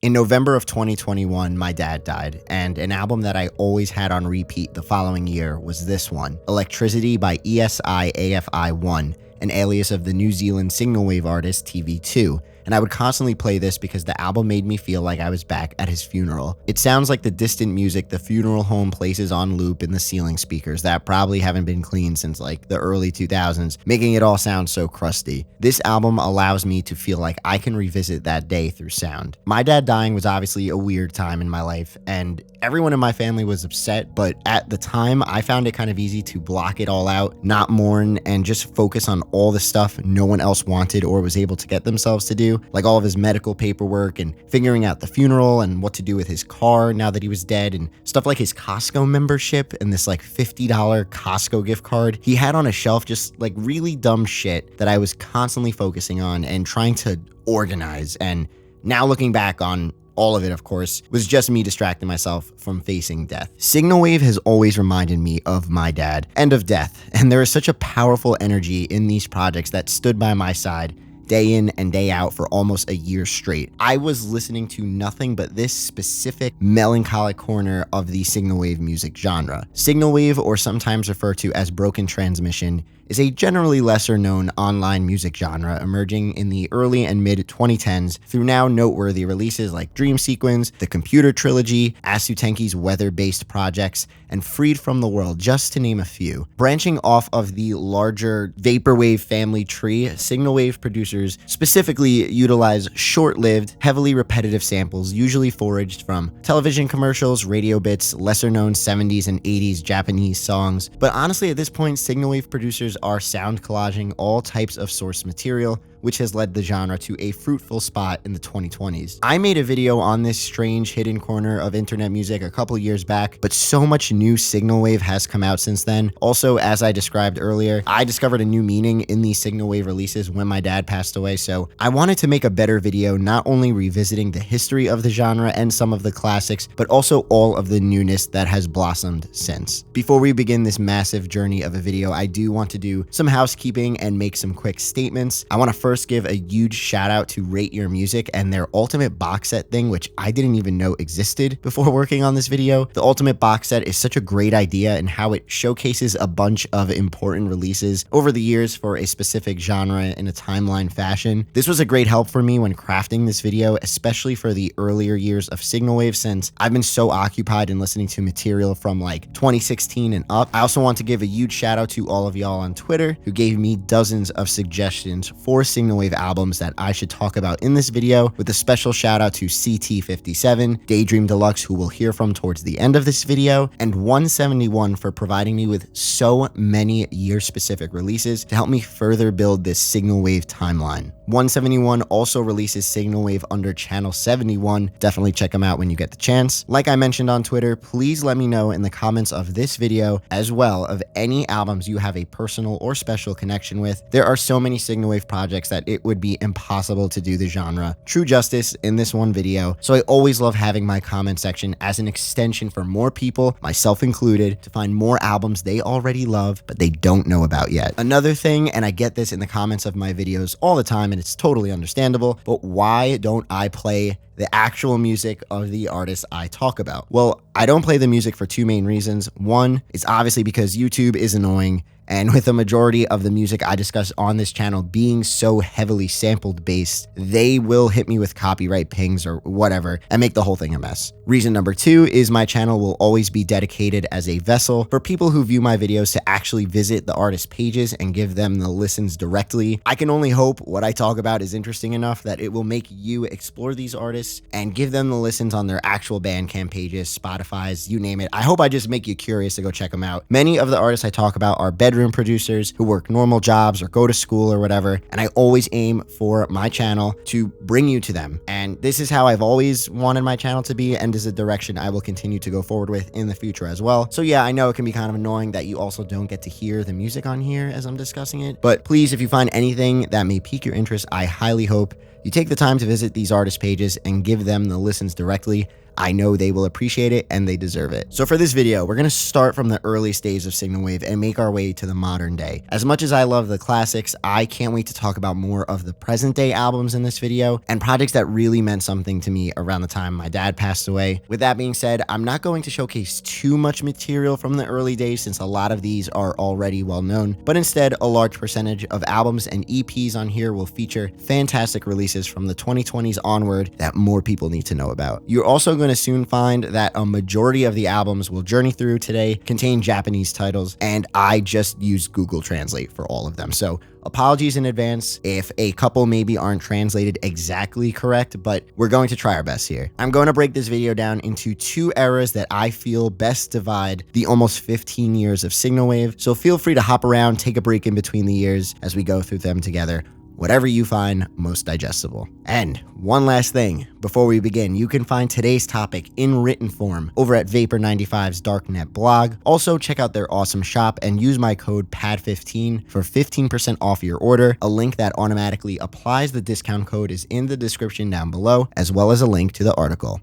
In November of 2021, my dad died, and an album that I always had on repeat the following year was this one, Electricity by ESI-AFI-1, an alias of the New Zealand Signalwave artist TV2. And I would constantly play this because the album made me feel like I was back at his funeral. It sounds like the distant music the funeral home places on loop in the ceiling speakers that probably haven't been cleaned since like the early 2000s, making it all sound so crusty. This album allows me to feel like I can revisit that day through sound. My dad dying was obviously a weird time in my life, and everyone in my family was upset, but at the time, I found it kind of easy to block it all out, not mourn, and just focus on all the stuff no one else wanted or was able to get themselves to do, like all of his medical paperwork and figuring out the funeral and what to do with his car now that he was dead, and stuff like his Costco membership and this like $50 Costco gift card he had on a shelf, just like really dumb shit that I was constantly focusing on and trying to organize. And now looking back on all of it, of course, was just me distracting myself from facing death. Signalwave has always reminded me of my dad and of death, and there is such a powerful energy in these projects that stood by my side day in and day out for almost a year straight. I was listening to nothing but this specific melancholic corner of the Signalwave music genre. Signalwave, or sometimes referred to as broken transmission, is a generally lesser known online music genre emerging in the early and mid 2010s through now noteworthy releases like Dream Sequence, The Computer Trilogy, Asu Tenki's weather-based projects, and Freed from the World, just to name a few. Branching off of the larger vaporwave family tree, Signalwave producers specifically utilize short-lived, heavily repetitive samples, usually foraged from television commercials, radio bits, lesser-known 70s and 80s Japanese songs. But honestly, at this point, Signalwave producers are sound collaging all types of source material, which has led the genre to a fruitful spot in the 2020s. I made a video on this strange hidden corner of internet music a couple years back, but so much new Signalwave has come out since then. Also, as I described earlier, I discovered a new meaning in these Signalwave releases when my dad passed away, so I wanted to make a better video not only revisiting the history of the genre and some of the classics, but also all of the newness that has blossomed since. Before we begin this massive journey of a video, I do want to do some housekeeping and make some quick statements. I want to first give a huge shout out to Rate Your Music and their Ultimate Box Set thing, which I didn't even know existed before working on this video. The Ultimate Box Set is such a great idea in how it showcases a bunch of important releases over the years for a specific genre in a timeline fashion. This was a great help for me when crafting this video, especially for the earlier years of Signalwave, since I've been so occupied in listening to material from like 2016 and up. I also want to give a huge shout out to all of y'all on Twitter who gave me dozens of suggestions for Signalwave albums that I should talk about in this video, with a special shout out to CT57, Daydream Deluxe, who we'll hear from towards the end of this video, and 171 for providing me with so many year-specific releases to help me further build this Signalwave timeline. 171 also releases Signalwave under Channel 71. Definitely check them out when you get the chance. Like I mentioned on Twitter, please let me know in the comments of this video as well of any albums you have a personal or special connection with. There are so many Signalwave projects that it would be impossible to do the genre true justice in this one video, so I always love having my comment section as an extension for more people, myself included, to find more albums they already love but they don't know about yet. Another thing, and I get this in the comments of my videos all the time and it's totally understandable, but why don't I play the actual music of the artists I talk about? Well, I don't play the music for two main reasons. One is obviously because YouTube is annoying, and with the majority of the music I discuss on this channel being so heavily sampled based, they will hit me with copyright pings or whatever and make the whole thing a mess. Reason number two is my channel will always be dedicated as a vessel for people who view my videos to actually visit the artist pages and give them the listens directly. I can only hope what I talk about is interesting enough that it will make you explore these artists and give them the listens on their actual Bandcamp pages, Spotify's, you name it. I hope I just make you curious to go check them out. Many of the artists I talk about are bedroom producers who work normal jobs or go to school or whatever, and I always aim for my channel to bring you to them. And this is how I've always wanted my channel to be, and is a direction I will continue to go forward with in the future as well. So yeah, I know it can be kind of annoying that you also don't get to hear the music on here as I'm discussing it, but please, if you find anything that may pique your interest, I highly hope you take the time to visit these artist pages and give them the listens directly. I know they will appreciate it and they deserve it. So for this video, we're gonna start from the earliest days of Signalwave and make our way to the modern day. As much as I love the classics, I can't wait to talk about more of the present day albums in this video and projects that really meant something to me around the time my dad passed away. With that being said, I'm not going to showcase too much material from the early days since a lot of these are already well known, but instead a large percentage of albums and EPs on here will feature fantastic releases from the 2020s onward that more people need to know about. You're also going to soon find that a majority of the albums we'll journey through today contain Japanese titles, and I just used Google Translate for all of them. So apologies in advance if a couple maybe aren't translated exactly correct, but we're going to try our best here. I'm going to break this video down into two eras that I feel best divide the almost 15 years of Signalwave, so feel free to hop around, take a break in between the years as we go through them together. Whatever you find most digestible. And one last thing, before we begin, you can find today's topic in written form over at Vapor 95's Darknet blog. Also, check out their awesome shop and use my code PAD15 for 15% off your order. A link that automatically applies the discount code is in the description down below, as well as a link to the article.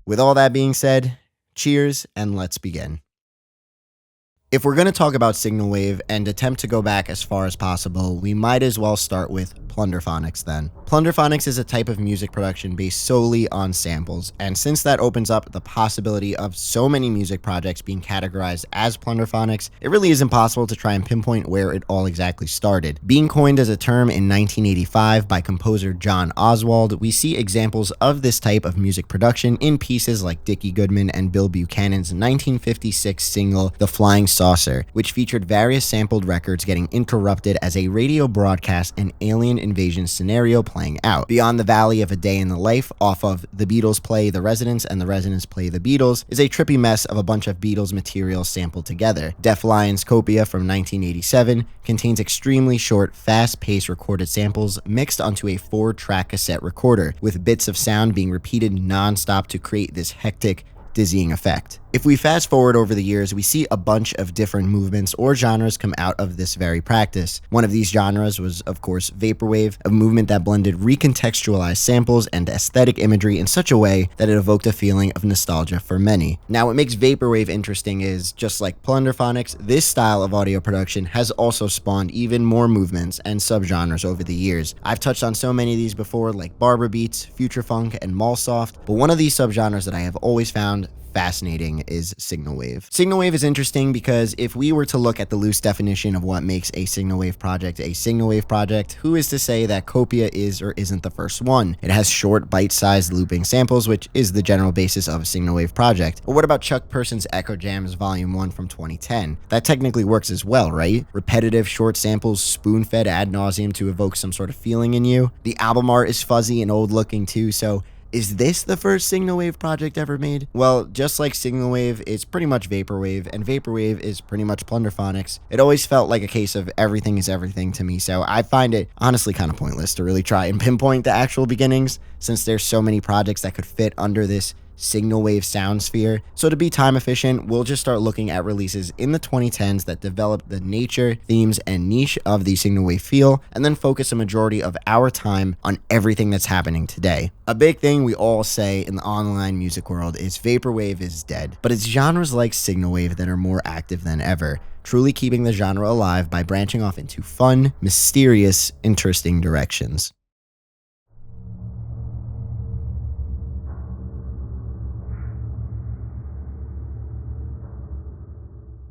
With all that being said, cheers and let's begin. If we're going to talk about Signalwave and attempt to go back as far as possible, we might as well start with plunderphonics then. Plunderphonics is a type of music production based solely on samples, and since that opens up the possibility of so many music projects being categorized as plunderphonics, it really is impossible to try and pinpoint where it all exactly started. Being coined as a term in 1985 by composer John Oswald, we see examples of this type of music production in pieces like Dickie Goodman and Bill Buchanan's 1956 single The Flying Saucer, which featured various sampled records getting interrupted as a radio broadcast and alien invasion scenario playing out. Beyond the Valley of a Day in the Life, off of The Beatles Play The Residents and The Residents Play The Beatles, is a trippy mess of a bunch of Beatles material sampled together. Def Lion's Copia from 1987 contains extremely short, fast-paced recorded samples mixed onto a 4-track cassette recorder, with bits of sound being repeated non-stop to create this hectic, dizzying effect. If we fast forward over the years, we see a bunch of different movements or genres come out of this very practice. One of these genres was, of course, Vaporwave, a movement that blended recontextualized samples and aesthetic imagery in such a way that it evoked a feeling of nostalgia for many. Now, what makes Vaporwave interesting is, just like plunderphonics, this style of audio production has also spawned even more movements and subgenres over the years. I've touched on so many of these before, like Barber Beats, Future Funk, and Mallsoft, but one of these subgenres that I have always found fascinating is Signalwave. Signalwave is interesting because if we were to look at the loose definition of what makes a Signalwave project, who is to say that Copia is or isn't the first one? It has short, bite-sized looping samples, which is the general basis of a Signalwave project. But what about Chuck Person's Echo Jams Volume 1 from 2010? That technically works as well, right? Repetitive short samples spoon-fed ad nauseum to evoke some sort of feeling in you. The album art is fuzzy and old-looking too, so is this the first Signalwave project ever made? Well, just like Signalwave, it's pretty much Vaporwave, and Vaporwave is pretty much plunderphonics. It always felt like a case of everything is everything to me, so I find it honestly kind of pointless to really try and pinpoint the actual beginnings, since there's so many projects that could fit under this Signalwave sound sphere. So to be time efficient, we'll just start looking at releases in the 2010s that develop the nature, themes, and niche of the Signalwave feel, and then focus a majority of our time on everything that's happening today. A big thing we all say in the online music world is Vaporwave is dead, but it's genres like Signalwave that are more active than ever, truly keeping the genre alive by branching off into fun, mysterious, interesting directions.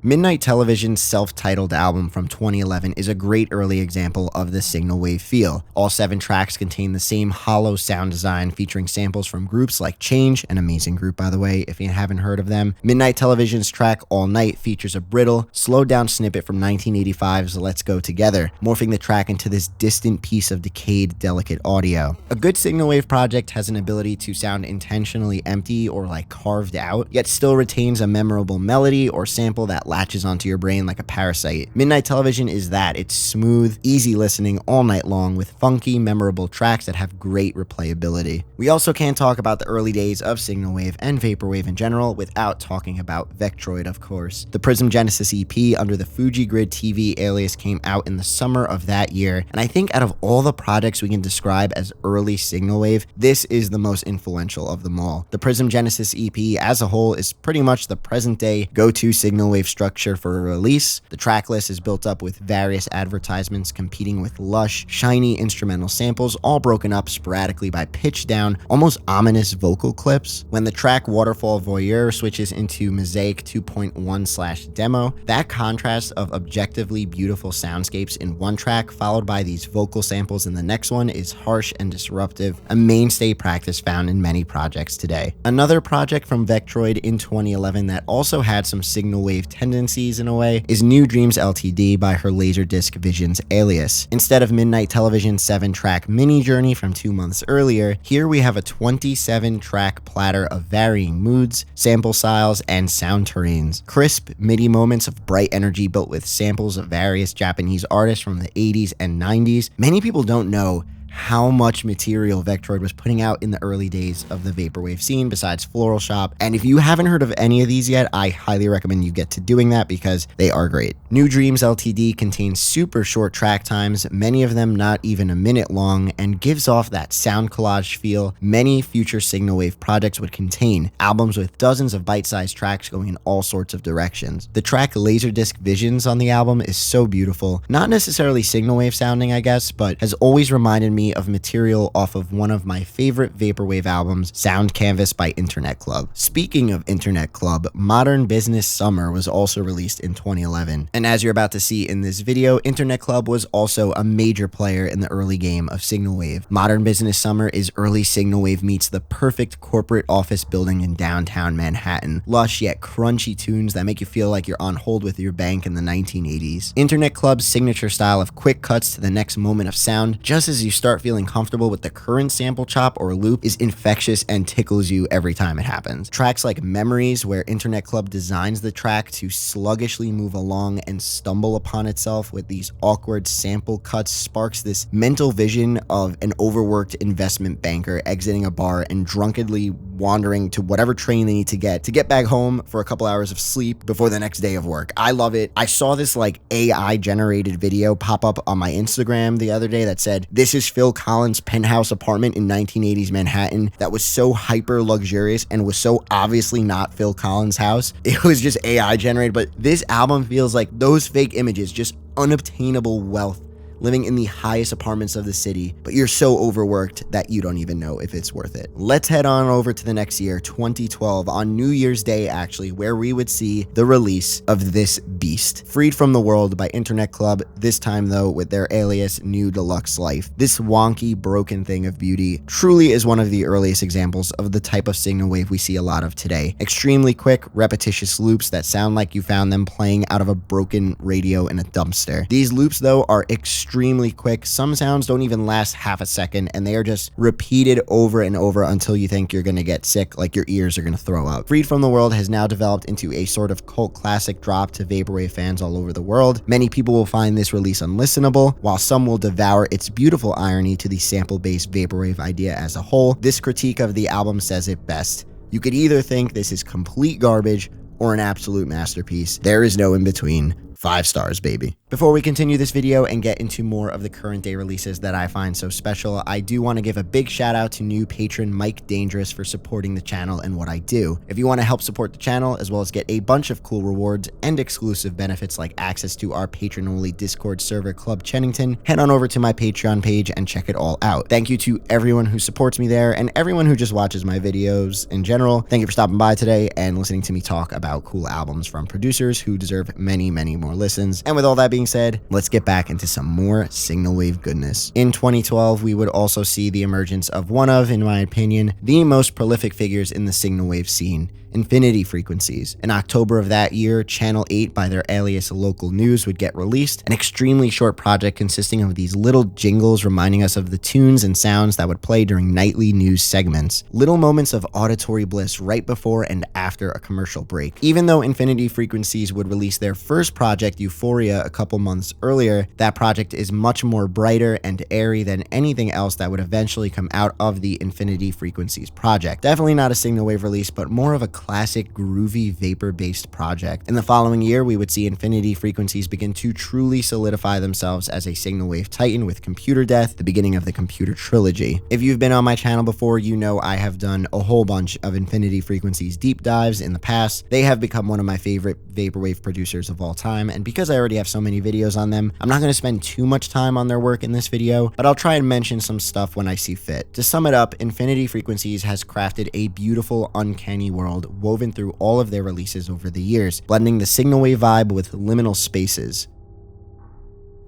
Midnight Television's self-titled album from 2011 is a great early example of the Signalwave feel. All 7 tracks contain the same hollow sound design, featuring samples from groups like Change, an amazing group by the way, if you haven't heard of them. Midnight Television's track All Night features a brittle, slowed-down snippet from 1985's Let's Go Together, morphing the track into this distant piece of decayed, delicate audio. A good Signalwave project has an ability to sound intentionally empty or like carved out, yet still retains a memorable melody or sample that latches onto your brain like a parasite. Midnight Television is that. It's smooth, easy listening all night long with funky, memorable tracks that have great replayability. We also can't talk about the early days of Signalwave and Vaporwave in general without talking about Vectroid, of course. The Prism Genesis EP under the Fuji Grid TV alias came out in the summer of that year, and I think out of all the projects we can describe as early Signalwave, this is the most influential of them all. The Prism Genesis EP as a whole is pretty much the present day go-to Signalwave structure for a release. The track list is built up with various advertisements competing with lush, shiny instrumental samples, all broken up sporadically by pitched down, almost ominous vocal clips. When the track Waterfall Voyeur switches into Mosaic 2.1/demo, that contrast of objectively beautiful soundscapes in one track followed by these vocal samples in the next one is harsh and disruptive, a mainstay practice found in many projects today. Another project from Vectroid in 2011 that also had some Signalwave tendencies in a way is New Dreams Ltd by her Laserdisc Visions alias. Instead of Midnight Television's 7-track mini journey from 2 months earlier, here we have a 27-track platter of varying moods, sample styles, and sound terrains. Crisp, MIDI moments of bright energy built with samples of various Japanese artists from the 80s and 90s. Many people don't know how much material Vectroid was putting out in the early days of the Vaporwave scene besides Floral Shop, and if you haven't heard of any of these yet, I highly recommend you get to doing that because they are great. New Dreams Ltd contains super short track times, many of them not even a minute long, and gives off that sound collage feel many future Signalwave projects would contain, albums with dozens of bite-sized tracks going in all sorts of directions. The track Laserdisc Visions on the album is so beautiful, not necessarily Signalwave sounding I guess, but has always reminded me of material off of one of my favorite Vaporwave albums, Sound Canvas by Internet Club. Speaking of Internet Club, Modern Business Summer was also released in 2011. And as you're about to see in this video, Internet Club was also a major player in the early game of Signalwave. Modern Business Summer is early Signalwave meets the perfect corporate office building in downtown Manhattan. Lush yet crunchy tunes that make you feel like you're on hold with your bank in the 1980s. Internet Club's signature style of quick cuts to the next moment of sound, just as you start feeling comfortable with the current sample chop or loop, is infectious and tickles you every time it happens. Tracks like Memories, where Internet Club designs the track to sluggishly move along and stumble upon itself with these awkward sample cuts, sparks this mental vision of an overworked investment banker exiting a bar and drunkenly wandering to whatever train they need to get back home for a couple hours of sleep before the next day of work. I love it. I saw this like AI generated video pop up on my Instagram the other day that said, "This is Phil Collins' penthouse apartment in 1980s Manhattan," that was so hyper luxurious and was so obviously not Phil Collins' house. It was just AI generated, but this album feels like those fake images, just unobtainable wealth, living in the highest apartments of the city, but you're so overworked that you don't even know if it's worth it. Let's head on over to the next year, 2012, on New Year's Day actually, where we would see the release of this beast. Freed from the World by Internet Club, this time though with their alias New Deluxe Life. This wonky, broken thing of beauty truly is one of the earliest examples of the type of Signalwave we see a lot of today. Extremely quick, repetitious loops that sound like you found them playing out of a broken radio in a dumpster. These loops though are extremely quick. Some sounds don't even last half a second, and they are just repeated over and over until you think you're gonna get sick, like your ears are gonna throw up. Freed from the World has now developed into a sort of cult classic drop to Vaporwave fans all over the world. Many people will find this release unlistenable, while some will devour its beautiful irony to the sample-based Vaporwave idea as a whole. This critique of the album says it best. You could either think this is complete garbage or an absolute masterpiece. There is no in between. 5 stars, baby. Before we continue this video and get into more of the current day releases that I find so special, I do want to give a big shout out to new patron Mike Dangerous for supporting the channel and what I do. If you want to help support the channel, as well as get a bunch of cool rewards and exclusive benefits like access to our patron-only Discord server Club Chennington, head on over to my Patreon page and check it all out. Thank you to everyone who supports me there and everyone who just watches my videos in general. Thank you for stopping by today and listening to me talk about cool albums from producers who deserve many, many more more listens. And with all that being said, let's get back into some more Signalwave goodness. In 2012, we would also see the emergence of one of, in my opinion, the most prolific figures in the Signalwave scene, infinity frequencies. In October of that year, Channel 8 by their alias Local News would get released, an extremely short project consisting of these little jingles reminding us of the tunes and sounds that would play during nightly news segments. Little moments of auditory bliss right before and after a commercial break. Even though Infinity Frequencies would release their first project, Euphoria, a couple months earlier, that project is much more brighter and airy than anything else that would eventually come out of the Infinity Frequencies project. Definitely not a Signalwave release, but more of a classic groovy vapor-based project. In the following year, we would see Infinity Frequencies begin to truly solidify themselves as a Signalwave titan with Computer Death, the beginning of the Computer Trilogy. If you've been on my channel before, you know I have done a whole bunch of Infinity Frequencies deep dives in the past. They have become one of my favorite vaporwave producers of all time, and because I already have so many videos on them, I'm not going to spend too much time on their work in this video, but I'll try and mention some stuff when I see fit. To sum it up, Infinity Frequencies has crafted a beautiful, uncanny world woven through all of their releases over the years, blending the Signalwave vibe with liminal spaces.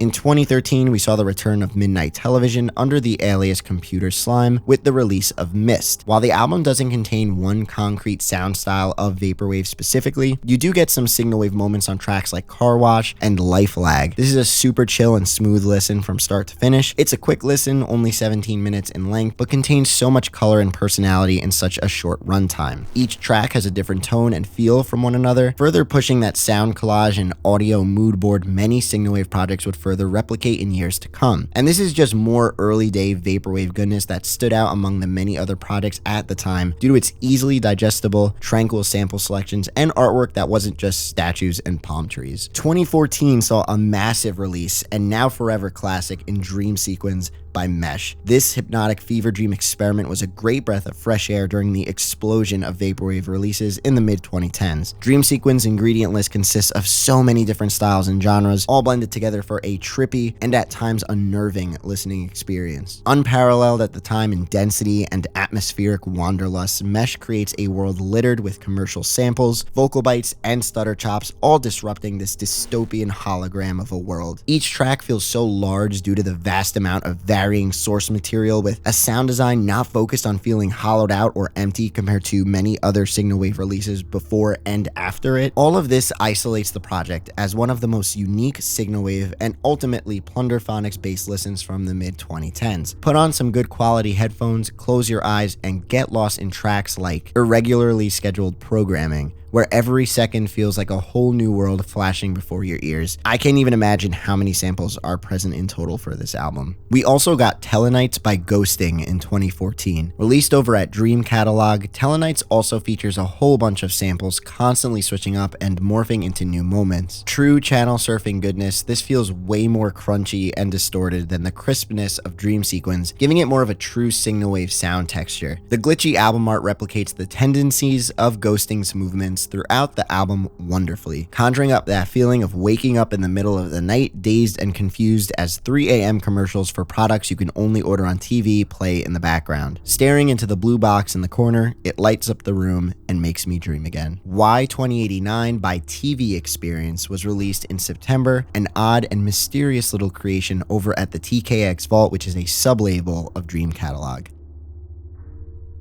In 2013, we saw the return of Midnight Television under the alias Computer Slime with the release of Mist. While the album doesn't contain one concrete sound style of vaporwave specifically, you do get some Signalwave moments on tracks like Car Wash and Life Lag. This is a super chill and smooth listen from start to finish. It's a quick listen, only 17 minutes in length, but contains so much color and personality in such a short runtime. Each track has a different tone and feel from one another, further pushing that sound collage and audio mood board many Signalwave projects would further replicate in years to come. And this is just more early day vaporwave goodness that stood out among the many other projects at the time due to its easily digestible, tranquil sample selections and artwork that wasn't just statues and palm trees. 2014 saw a massive release and now forever classic in Dream Sequence by Mesh. This hypnotic fever dream experiment was a great breath of fresh air during the explosion of vaporwave releases in the mid-2010s. Dream Sequence ingredient list consists of so many different styles and genres, all blended together for a trippy and at times unnerving listening experience. Unparalleled at the time in density and atmospheric wanderlust, Mesh creates a world littered with commercial samples, vocal bites, and stutter chops, all disrupting this dystopian hologram of a world. Each track feels so large due to the vast amount of varying source material, with a sound design not focused on feeling hollowed out or empty compared to many other Signalwave releases before and after it. All of this isolates the project as one of the most unique Signalwave and ultimately Plunderphonics based listens from the mid-2010s. Put on some good quality headphones, close your eyes, and get lost in tracks like Irregularly Scheduled Programming, where every second feels like a whole new world flashing before your ears. I can't even imagine how many samples are present in total for this album. We also got Telenights by Ghosting in 2014. Released over at Dream Catalog, Telenights also features a whole bunch of samples constantly switching up and morphing into new moments. True channel surfing goodness, this feels way more crunchy and distorted than the crispness of Dream Sequence, giving it more of a true Signalwave sound texture. The glitchy album art replicates the tendencies of Ghosting's movements throughout the album wonderfully, conjuring up that feeling of waking up in the middle of the night, dazed and confused as 3 a.m. commercials for products you can only order on TV play in the background. Staring into the blue box in the corner, it lights up the room and makes me dream again. Why 2089 by TV Experience was released in September, an odd and mysterious little creation over at the TKX Vault, which is a sub-label of Dream Catalog.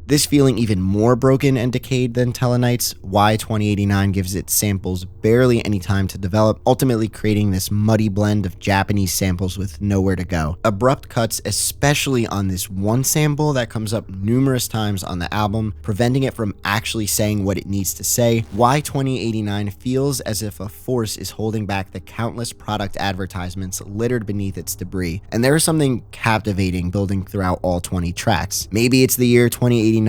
This feeling even more broken and decayed than Telenights, Why 2089 gives its samples barely any time to develop, ultimately creating this muddy blend of Japanese samples with nowhere to go. Abrupt cuts, especially on this one sample that comes up numerous times on the album, preventing it from actually saying what it needs to say. Why 2089 feels as if a force is holding back the countless product advertisements littered beneath its debris, and there is something captivating building throughout all 20 tracks. Maybe it's the year 2089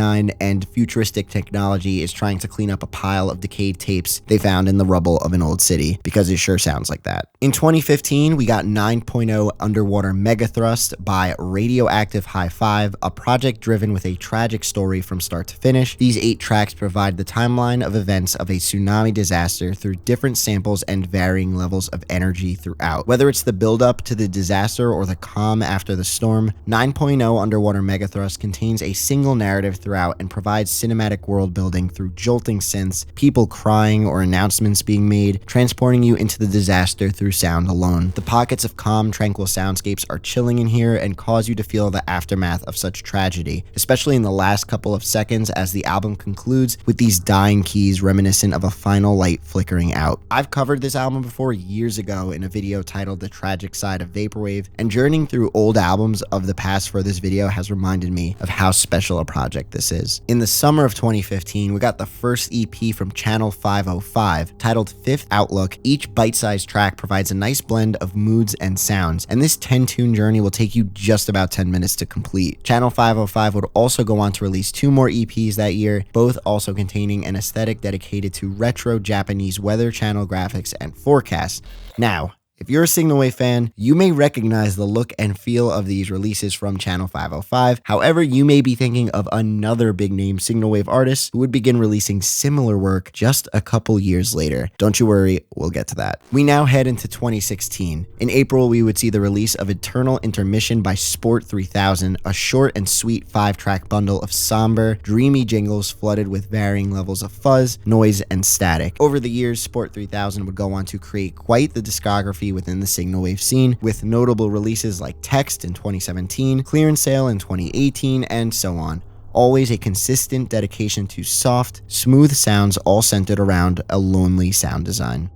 and futuristic technology is trying to clean up a pile of decayed tapes they found in the rubble of an old city, because it sure sounds like that. In 2015, we got 9.0 Underwater Megathrust by Radioactive High Five, a project driven with a tragic story from start to finish. These 8 tracks provide the timeline of events of a tsunami disaster through different samples and varying levels of energy throughout. Whether it's the build-up to the disaster or the calm after the storm, 9.0 Underwater Megathrust contains a single narrative throughout and provides cinematic world building through jolting synths, people crying or announcements being made, transporting you into the disaster through sound alone. The pockets of calm, tranquil soundscapes are chilling in here and cause you to feel the aftermath of such tragedy, especially in the last couple of seconds as the album concludes with these dying keys reminiscent of a final light flickering out. I've covered this album before years ago in a video titled The Tragic Side of Vaporwave, and journeying through old albums of the past for this video has reminded me of how special a project this is. In the summer of 2015, we got the first EP from Channel 505 titled Fifth Outlook. Each bite-sized track provides a nice blend of moods and sounds, and this 10-tune journey will take you just about 10 minutes to complete. Channel 505 would also go on to release 2 more EPs that year, both also containing an aesthetic dedicated to retro Japanese Weather Channel graphics and forecasts. Now, if you're a Signalwave fan, you may recognize the look and feel of these releases from Channel 505. However, you may be thinking of another big-name Signalwave artist who would begin releasing similar work just a couple years later. Don't you worry, we'll get to that. We now head into 2016. In April, we would see the release of Eternal Intermission by Sport 3000, a short and sweet 5-track bundle of somber, dreamy jingles flooded with varying levels of fuzz, noise, and static. Over the years, Sport 3000 would go on to create quite the discography within the Signalwave scene, with notable releases like Text in 2017, Clearance Sale in 2018, and so on. Always a consistent dedication to soft, smooth sounds all centered around a lonely sound design.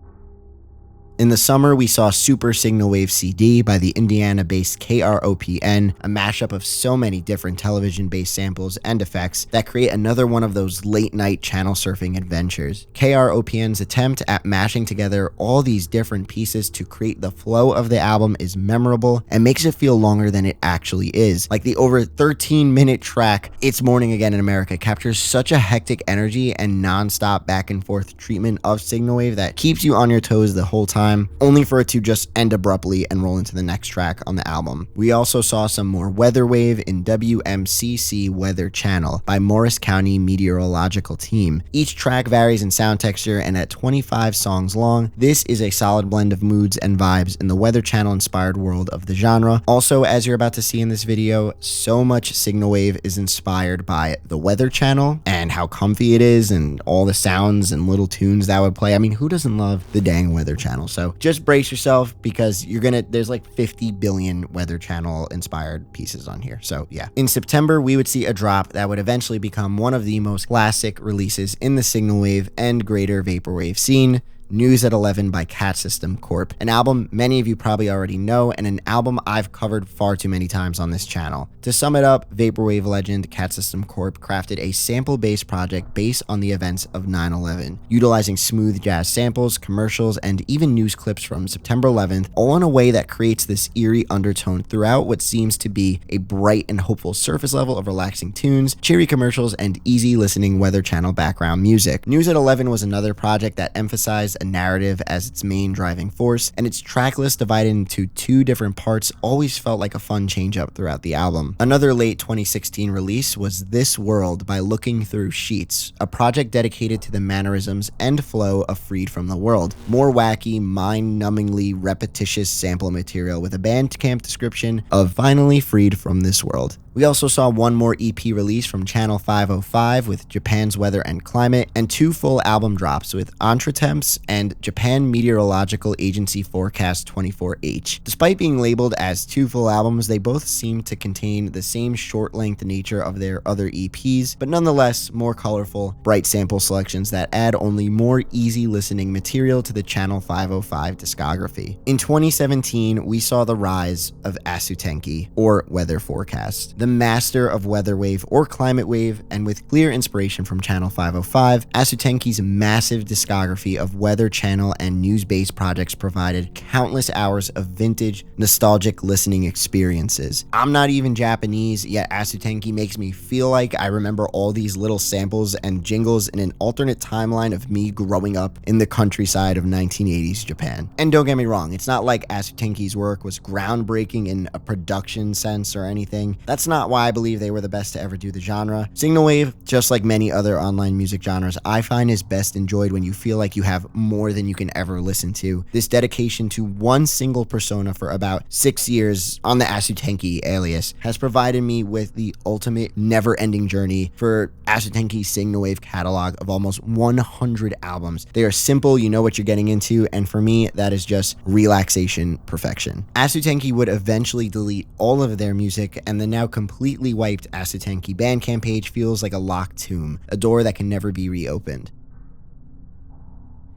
In the summer, we saw Super Signalwave CD by the Indiana-based KROPN, a mashup of so many different television-based samples and effects that create another one of those late-night channel surfing adventures. KROPN's attempt at mashing together all these different pieces to create the flow of the album is memorable and makes it feel longer than it actually is. Like the over 13-minute track, It's Morning Again in America, captures such a hectic energy and non-stop back-and-forth treatment of Signalwave that keeps you on your toes the whole time, only for it to just end abruptly and roll into the next track on the album. We also saw some more Weatherwave in WMCC Weather Channel by Morris County Meteorological Team. Each track varies in sound texture, and at 25 songs long, this is a solid blend of moods and vibes in the Weather Channel inspired world of the genre. Also, as you're about to see in this video, so much Signalwave is inspired by the Weather Channel and how comfy it is and all the sounds and little tunes that would play. I mean, who doesn't love the dang Weather Channel? So just brace yourself, because there's like 50 billion Weather Channel inspired pieces on here. So yeah. In September, we would see a drop that would eventually become one of the most classic releases in the Signalwave and greater Vaporwave scene, News at 11 by Cat System Corp, an album many of you probably already know, and an album I've covered far too many times on this channel. To sum it up, Vaporwave legend Cat System Corp crafted a sample-based project based on the events of 9/11, utilizing smooth jazz samples, commercials, and even news clips from September 11th, all in a way that creates this eerie undertone throughout what seems to be a bright and hopeful surface level of relaxing tunes, cheery commercials, and easy listening Weather Channel background music. News at 11 was another project that emphasized a narrative as its main driving force, and its track list divided into 2 different parts always felt like a fun change-up throughout the album. Another late 2016 release was This World by Looking Through Sheets, a project dedicated to the mannerisms and flow of Freed from the World. More wacky, mind-numbingly repetitious sample material with a Bandcamp description of Finally Freed from This World. We also saw one more EP release from Channel 505 with Japan's Weather and Climate, and 2 full album drops with Entretemps and Japan Meteorological Agency Forecast 24H. Despite being labeled as 2 full albums, they both seem to contain the same short-length nature of their other EPs, but nonetheless more colorful, bright sample selections that add only more easy listening material to the Channel 505 discography. In 2017, we saw the rise of Asutenki, or Weather Forecast, the master of Weatherwave or Climate Wave, and with clear inspiration from Channel 505, Asutenki's massive discography of Weather Channel and news-based projects provided countless hours of vintage, nostalgic listening experiences. I'm not even Japanese, yet Asutenki makes me feel like I remember all these little samples and jingles in an alternate timeline of me growing up in the countryside of 1980s Japan. And don't get me wrong, it's not like Asutenki's work was groundbreaking in a production sense or anything. That's not not why I believe they were the best to ever do the genre. Signalwave, just like many other online music genres, I find is best enjoyed when you feel like you have more than you can ever listen to. This dedication to one single persona for about 6 years on the Asutenki alias has provided me with the ultimate never-ending journey for Asutenki's Signalwave catalog of almost 100 albums. They are simple, you know what you're getting into, and for me, that is just relaxation perfection. Asutenki would eventually delete all of their music, and the now completely wiped Asutenki Bandcamp page feels like a locked tomb, a door that can never be reopened.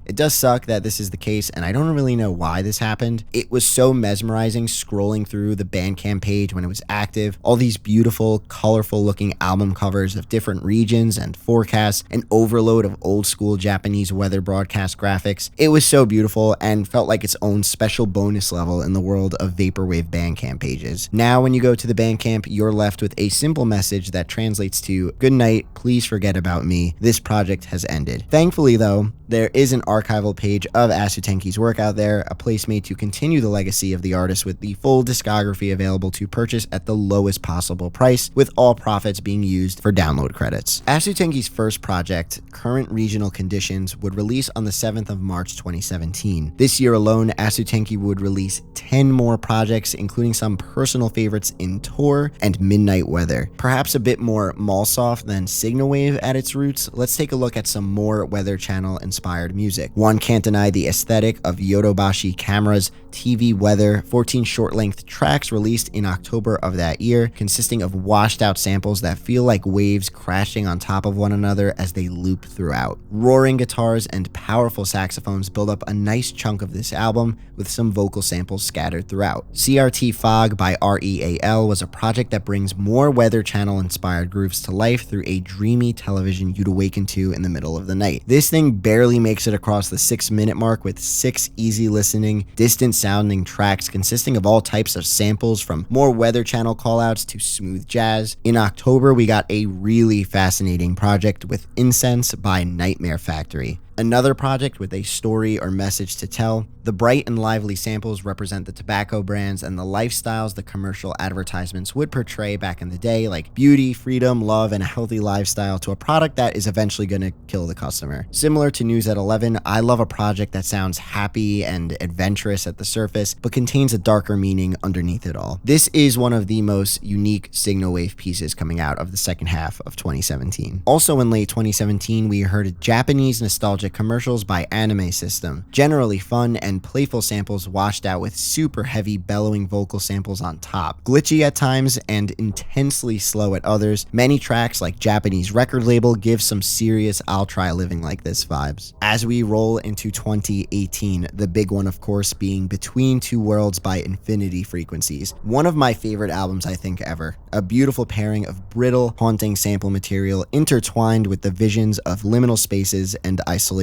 It does suck that this is the case, and I don't really know why this happened. It was so mesmerizing scrolling through the Bandcamp page when it was active. All these beautiful, colorful looking album covers of different regions and forecasts, an overload of old school Japanese weather broadcast graphics. It was so beautiful and felt like its own special bonus level in the world of Vaporwave Bandcamp pages. Now when you go to the Bandcamp, you're left with a simple message that translates to, "Good night, please forget about me. This project has ended." Thankfully though, there is an archival page of Asutenki's work out there, a place made to continue the legacy of the artist with the full discography available to purchase at the lowest possible price, with all profits being used for download credits. Asutenki's first project, Current Regional Conditions, would release on the 7th of March 2017. This year alone, Asutenki would release 10 more projects, including some personal favorites in Tour and Midnight Weather. Perhaps a bit more mall-soft than Signalwave at its roots, let's take a look at some more Weather Channel inspired music. One can't deny the aesthetic of Yodobashi Camera's TV Weather, 14 short-length tracks released in October of that year, consisting of washed-out samples that feel like waves crashing on top of one another as they loop throughout. Roaring guitars and powerful saxophones build up a nice chunk of this album, with some vocal samples scattered throughout. CRT Fog by REAL was a project that brings more Weather Channel-inspired grooves to life through a dreamy television you'd awaken to in the middle of the night. This thing barely makes it across the 6-minute mark, with 6 easy listening, distant sounding tracks consisting of all types of samples, from more Weather Channel callouts to smooth jazz. In October, we got a really fascinating project with Incense by Nightmare Factory. Another project with a story or message to tell. The bright and lively samples represent the tobacco brands and the lifestyles the commercial advertisements would portray back in the day, like beauty, freedom, love, and a healthy lifestyle, to a product that is eventually going to kill the customer. Similar to News at 11, I love a project that sounds happy and adventurous at the surface, but contains a darker meaning underneath it all. This is one of the most unique Signalwave pieces coming out of the second half of 2017. Also in late 2017, we heard Japanese nostalgia commercials by Anime System. Generally fun and playful samples washed out with super heavy bellowing vocal samples on top. Glitchy at times and intensely slow at others, many tracks like Japanese record label give some serious "I'll try living like this" vibes. As we roll into 2018, the big one of course being Between Two Worlds by Infinity Frequencies. One of my favorite albums I think ever. A beautiful pairing of brittle, haunting sample material intertwined with the visions of liminal spaces and isolation.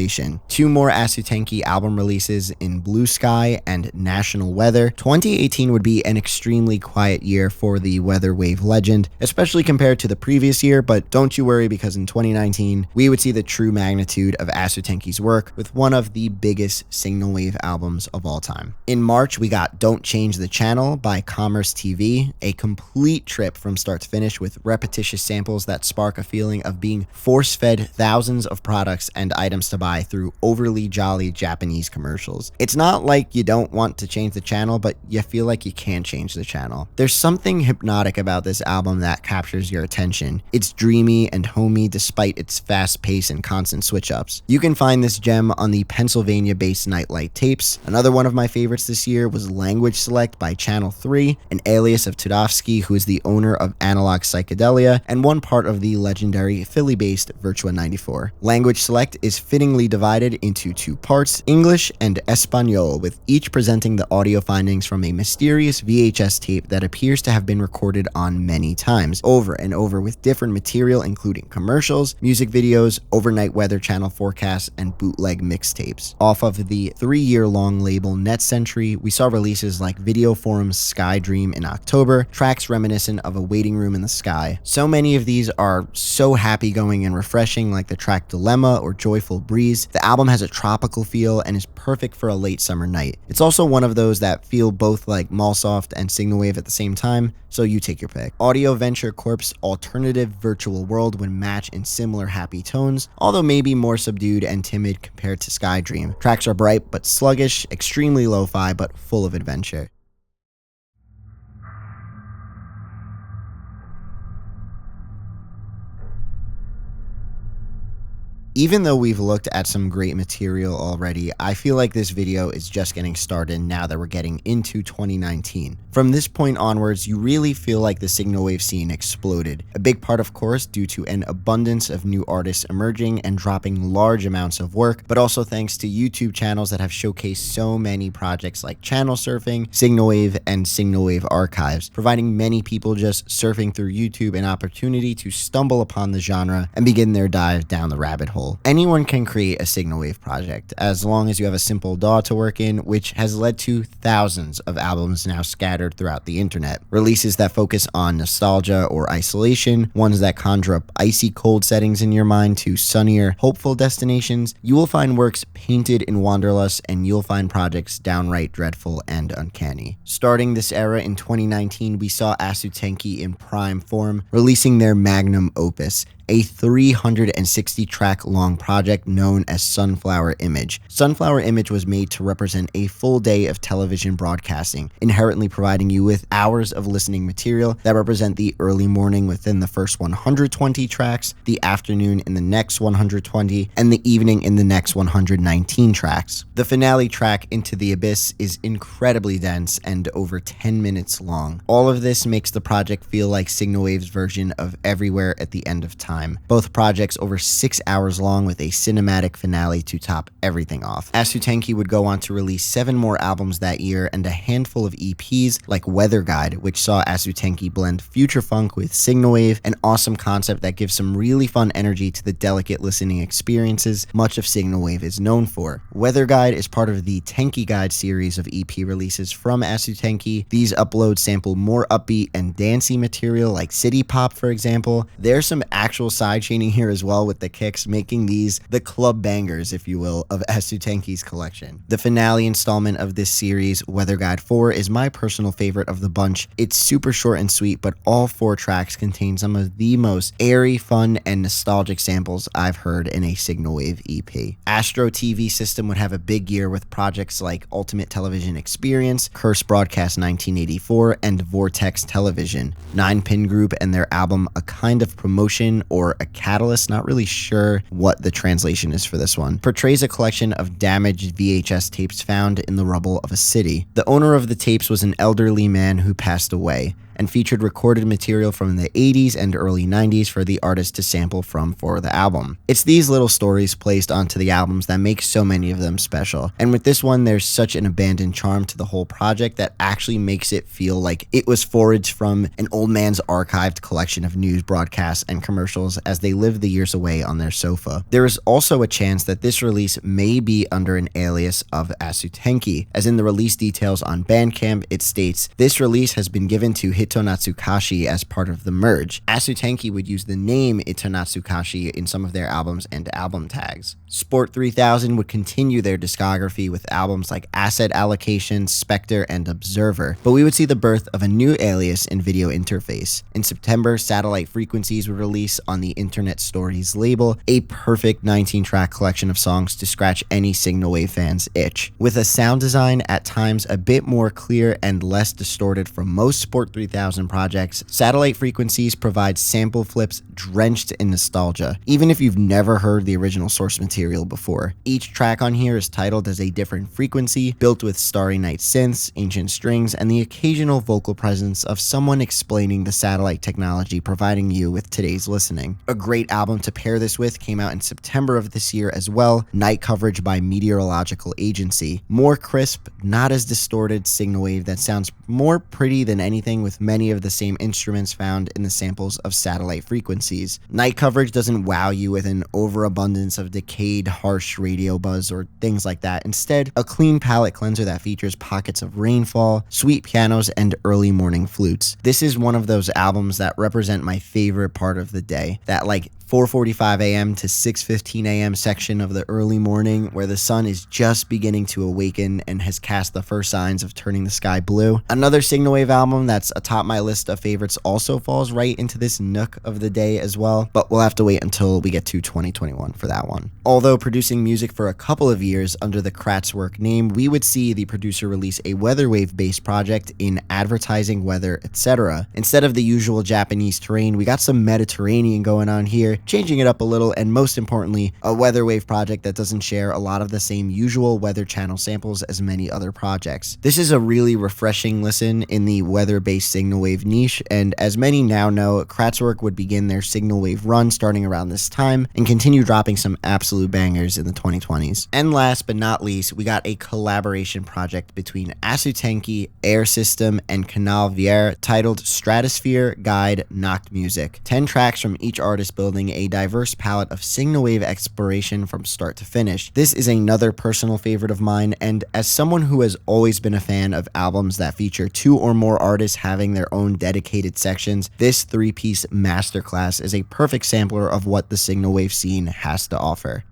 2 more Asutenki album releases in Blue Sky and National Weather. 2018 would be an extremely quiet year for the Weatherwave legend, especially compared to the previous year, but don't you worry, because in 2019, we would see the true magnitude of Asutenki's work with one of the biggest Signalwave albums of all time. In March, we got Don't Change the Channel by Commerce TV, a complete trip from start to finish with repetitious samples that spark a feeling of being force-fed thousands of products and items to buy through overly jolly Japanese commercials. It's not like you don't want to change the channel, but you feel like you can't change the channel. There's something hypnotic about this album that captures your attention. It's dreamy and homey despite its fast pace and constant switch-ups. You can find this gem on the Pennsylvania-based Nightlight tapes. Another one of my favorites this year was Language Select by Channel 3, an alias of Tudovsky, who is the owner of Analog Psychedelia and one part of the legendary Philly-based Virtua 94. Language Select is fittingly divided into 2 parts, English and Espanol, with each presenting the audio findings from a mysterious VHS tape that appears to have been recorded on many times, over and over, with different material including commercials, music videos, overnight Weather Channel forecasts, and bootleg mixtapes. Off of the 3-year-long label Net Century, we saw releases like Video Forum's Sky Dream in October, tracks reminiscent of a waiting room in the sky. So many of these are so happy-going and refreshing, like the track Dilemma or Joyful Breeze, breeze. The album has a tropical feel and is perfect for a late summer night. It's also one of those that feel both like Mallsoft and Signalwave at the same time, so you take your pick. Audio Venture Corp's alternative virtual world would match in similar happy tones, although maybe more subdued and timid compared to Skydream. Tracks are bright but sluggish, extremely lo-fi but full of adventure. Even though we've looked at some great material already, I feel like this video is just getting started now that we're getting into 2019. From this point onwards, you really feel like the Signalwave scene exploded. A big part, of course, due to an abundance of new artists emerging and dropping large amounts of work, but also thanks to YouTube channels that have showcased so many projects like Channel Surfing, Signalwave, and Signalwave Archives, providing many people just surfing through YouTube an opportunity to stumble upon the genre and begin their dive down the rabbit hole. Anyone can create a Signalwave project, as long as you have a simple DAW to work in, which has led to thousands of albums now scattered throughout the internet. Releases that focus on nostalgia or isolation, ones that conjure up icy cold settings in your mind to sunnier, hopeful destinations. You will find works painted in wanderlust, and you'll find projects downright dreadful and uncanny. Starting this era in 2019, we saw Asutenki in prime form, releasing their magnum opus, a 360-track long project known as Sunflower Image. Sunflower Image was made to represent a full day of television broadcasting, inherently providing you with hours of listening material that represent the early morning within the first 120 tracks, the afternoon in the next 120, and the evening in the next 119 tracks. The finale track, Into the Abyss, is incredibly dense and over 10 minutes long. All of this makes the project feel like Signalwave's version of Everywhere at the End of Time. Both projects over 6 hours long with a cinematic finale to top everything off. Asutenki would go on to release 7 more albums that year and a handful of EPs like Weather Guide, which saw Asutenki blend future funk with Signalwave, an awesome concept that gives some really fun energy to the delicate listening experiences much of Signalwave is known for. Weather Guide is part of the Tenki Guide series of EP releases from Asutenki. These uploads sample more upbeat and dancey material like City Pop, for example. There's some actual sidechaining here as well, with the kicks making these the club bangers, if you will, of Asutenki's collection. The finale installment of this series, Weather Guide 4, is my personal favorite of the bunch. It's super short and sweet, but all 4 tracks contain some of the most airy, fun, and nostalgic samples I've heard in a Signalwave EP. Astro TV System would have a big year with projects like Ultimate Television Experience, Curse Broadcast 1984, and Vortex Television. 9-Pin Group and their album A Kind of Promotion or A Catalyst, not really sure what the translation is for this one, portrays a collection of damaged VHS tapes found in the rubble of a city. The owner of the tapes was an elderly man who passed away, and featured recorded material from the 80s and early 90s for the artist to sample from for the album. It's these little stories placed onto the albums that make so many of them special, and with this one there's such an abandoned charm to the whole project that actually makes it feel like it was foraged from an old man's archived collection of news broadcasts and commercials as they live the years away on their sofa. There is also a chance that this release may be under an alias of Asutenki, as in the release details on Bandcamp it states, "This release has been given to Hito Natsukashi as part of the merge." Asutenki would use the name Ito Natsukashi in some of their albums and album tags. Sport 3000 would continue their discography with albums like Asset Allocation, Spectre, and Observer, but we would see the birth of a new alias and video interface. In September, Satellite Frequencies would release on the Internet Stories label a perfect 19-track collection of songs to scratch any Signalwave fan's itch. With a sound design at times a bit more clear and less distorted from most Sport 3000 projects, Satellite Frequencies provides sample flips drenched in nostalgia, even if you've never heard the original source material before. Each track on here is titled as a different frequency, built with Starry Night synths, ancient strings, and the occasional vocal presence of someone explaining the satellite technology providing you with today's listening. A great album to pair this with came out in September of this year as well, Night Coverage by Meteorological Agency. More crisp, not as distorted Signalwave that sounds more pretty than anything, with many of the same instruments found in the samples of Satellite Frequencies. Night Coverage doesn't wow you with an overabundance of decayed, harsh radio buzz or things like that. Instead, a clean palette cleanser that features pockets of rainfall, sweet pianos, and early morning flutes. This is one of those albums that represent my favorite part of the day, that like 4:45 a.m. to 6:15 a.m. section of the early morning where the sun is just beginning to awaken and has cast the first signs of turning the sky blue. Another Signalwave album that's atop my list of favorites also falls right into this nook of the day as well, but we'll have to wait until we get to 2021 for that one. Although producing music for a couple of years under the Kratzwerk name, we would see the producer release a weatherwave-based project in advertising, weather, etc. Instead of the usual Japanese terrain, we got some Mediterranean going on here, changing it up a little, and most importantly, a weatherwave project that doesn't share a lot of the same usual Weather Channel samples as many other projects. This is a really refreshing listen in the weather-based Signalwave niche, and as many now know, Kratzwerk would begin their Signalwave run starting around this time and continue dropping some absolute bangers in the 2020s. And last but not least, we got a collaboration project between Asutenki, Air System, and Canal Vier titled Stratosphere Guide Nacht Music. 10 tracks from each artist building a diverse palette of Signalwave exploration from start to finish. This is another personal favorite of mine, and as someone who has always been a fan of albums that feature 2 or more artists having their own dedicated sections, this 3-piece masterclass is a perfect sampler of what the Signalwave scene has to offer.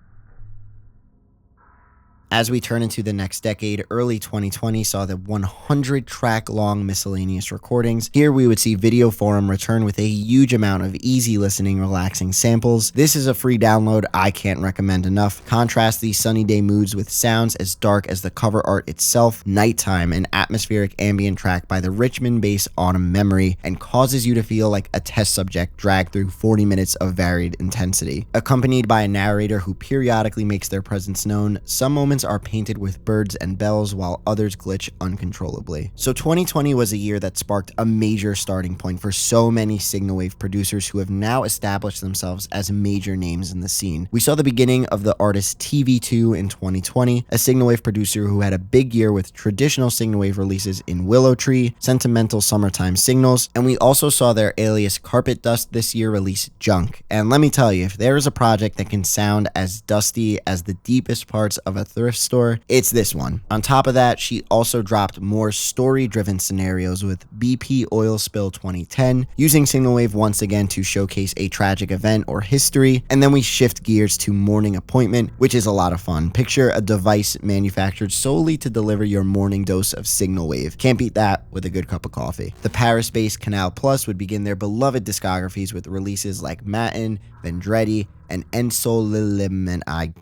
As we turn into the next decade, early 2020 saw the 100-track-long miscellaneous recordings. Here we would see Video Forum return with a huge amount of easy listening, relaxing samples. This is a free download I can't recommend enough. Contrast these sunny day moods with sounds as dark as the cover art itself, Nighttime, an atmospheric ambient track by the Richmond-based Autumn Memory, and causes you to feel like a test subject dragged through 40 minutes of varied intensity. Accompanied by a narrator who periodically makes their presence known, some moments are painted with birds and bells while others glitch uncontrollably. So 2020 was a year that sparked a major starting point for so many Signalwave producers who have now established themselves as major names in the scene. We saw the beginning of the artist TV2 in 2020, a Signalwave producer who had a big year with traditional Signalwave releases in Willow Tree, Sentimental Summertime Signals, and we also saw their alias Carpet Dust this year release Junk. And let me tell you, if there is a project that can sound as dusty as the deepest parts of a thrift store, it's this one. On top of that, she also dropped more story-driven scenarios with BP Oil Spill 2010, using Signalwave once again to showcase a tragic event or history, and then we shift gears to Morning Appointment, which is a lot of fun. Picture a device manufactured solely to deliver your morning dose of Signalwave. Can't beat that with a good cup of coffee. The Paris-based Canal Plus would begin their beloved discographies with releases like Matin, Vendredi, and Ensoleillement. I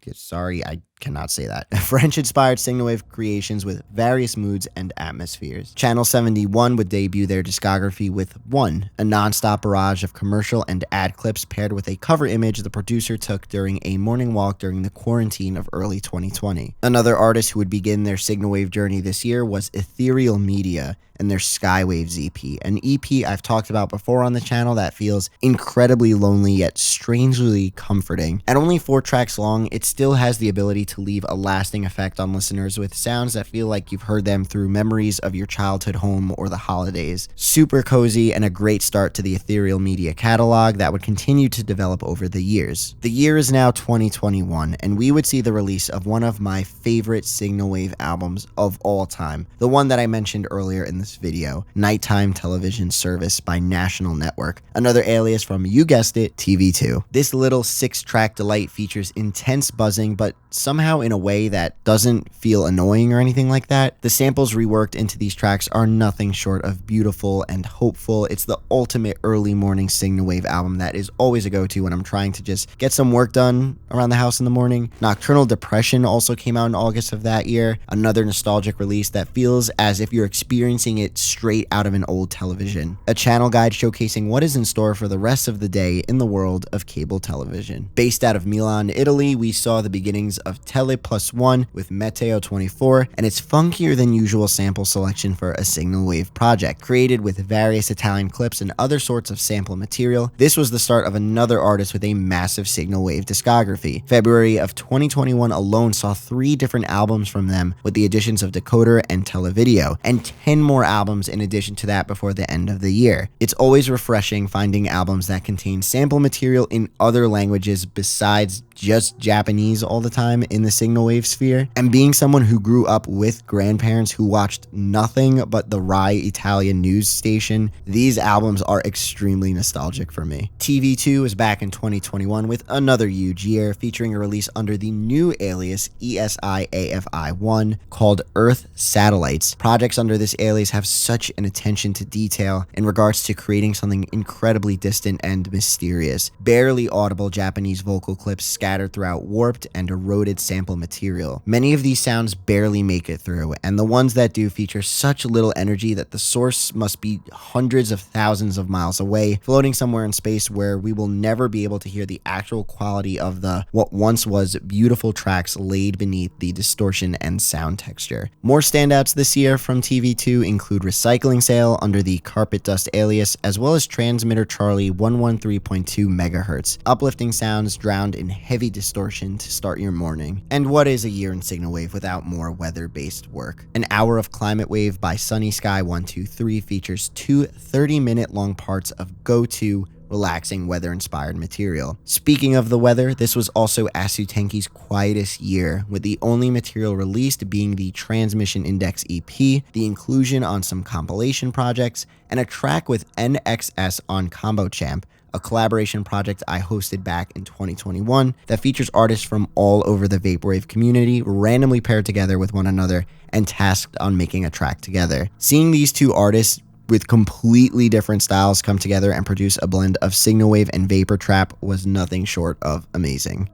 cannot say that. French-inspired Signalwave creations with various moods and atmospheres. Channel 71 would debut their discography with One, a non-stop barrage of commercial and ad clips paired with a cover image the producer took during a morning walk during the quarantine of early 2020. Another artist who would begin their Signalwave journey this year was Ethereal Media and their Skywaves EP, an EP I've talked about before on the channel that feels incredibly lonely yet strangely comforting. At only 4 tracks long, it still has the ability to leave a lasting effect on listeners with sounds that feel like you've heard them through memories of your childhood home or the holidays. Super cozy and a great start to the Ethereal Media catalog that would continue to develop over the years. The year is now 2021, and we would see the release of one of my favorite Signalwave albums of all time, the one that I mentioned earlier in this video, Nighttime Television Service by National Network, another alias from, you guessed it, TV2. This little 6-track delight features intense buzzing, but somehow in a way that doesn't feel annoying or anything like that. The samples reworked into these tracks are nothing short of beautiful and hopeful. It's the ultimate early morning Signalwave album that is always a go-to when I'm trying to just get some work done around the house in the morning. Nocturnal Depression also came out in August of that year, another nostalgic release that feels as if you're experiencing it straight out of an old television. A channel guide showcasing what is in store for the rest of the day in the world of cable television. Based out of Milan, Italy, we saw the beginnings of Tele Plus One with Meteo 24, and its funkier than usual sample selection for a Signalwave project. Created with various Italian clips and other sorts of sample material, this was the start of another artist with a massive Signalwave discography. February of 2021 alone saw 3 different albums from them with the additions of Decoder and Televideo, and 10 more albums in addition to that before the end of the year. It's always refreshing finding albums that contain sample material in other languages besides just Japanese all the time in the Signalwave sphere, and being someone who grew up with grandparents who watched nothing but the Rai Italian news station, these albums are extremely nostalgic for me. TV2 is back in 2021 with another huge year, featuring a release under the new alias ESI-AFI-1 called Earth Satellites. Projects under this alias have such an attention to detail in regards to creating something incredibly distant and mysterious. Barely audible Japanese vocal clips scattered throughout warped and eroded sample material. Many of these sounds barely make it through, and the ones that do feature such little energy that the source must be hundreds of thousands of miles away, floating somewhere in space where we will never be able to hear the actual quality of the what once was beautiful tracks laid beneath the distortion and sound texture. More standouts this year from TV2 include Recycling Sale under the Carpet Dust alias, as well as Transmitter Charlie 113.2 MHz, uplifting sounds drowned in heavy distortion to start your morning. And what is a year in Signalwave without more weather-based work? An Hour of Climate Wave by Sunny Sky 123 features two 30-minute long parts of go-to relaxing weather-inspired material. Speaking of the weather, this was also Asutenki's quietest year, with the only material released being the Transmission Index EP, the inclusion on some compilation projects, and a track with NXS on Combo Champ, a collaboration project I hosted back in 2021 that features artists from all over the Vaporwave community randomly paired together with one another and tasked on making a track together. Seeing these two artists with completely different styles come together and produce a blend of Signalwave and Vapor Trap was nothing short of amazing.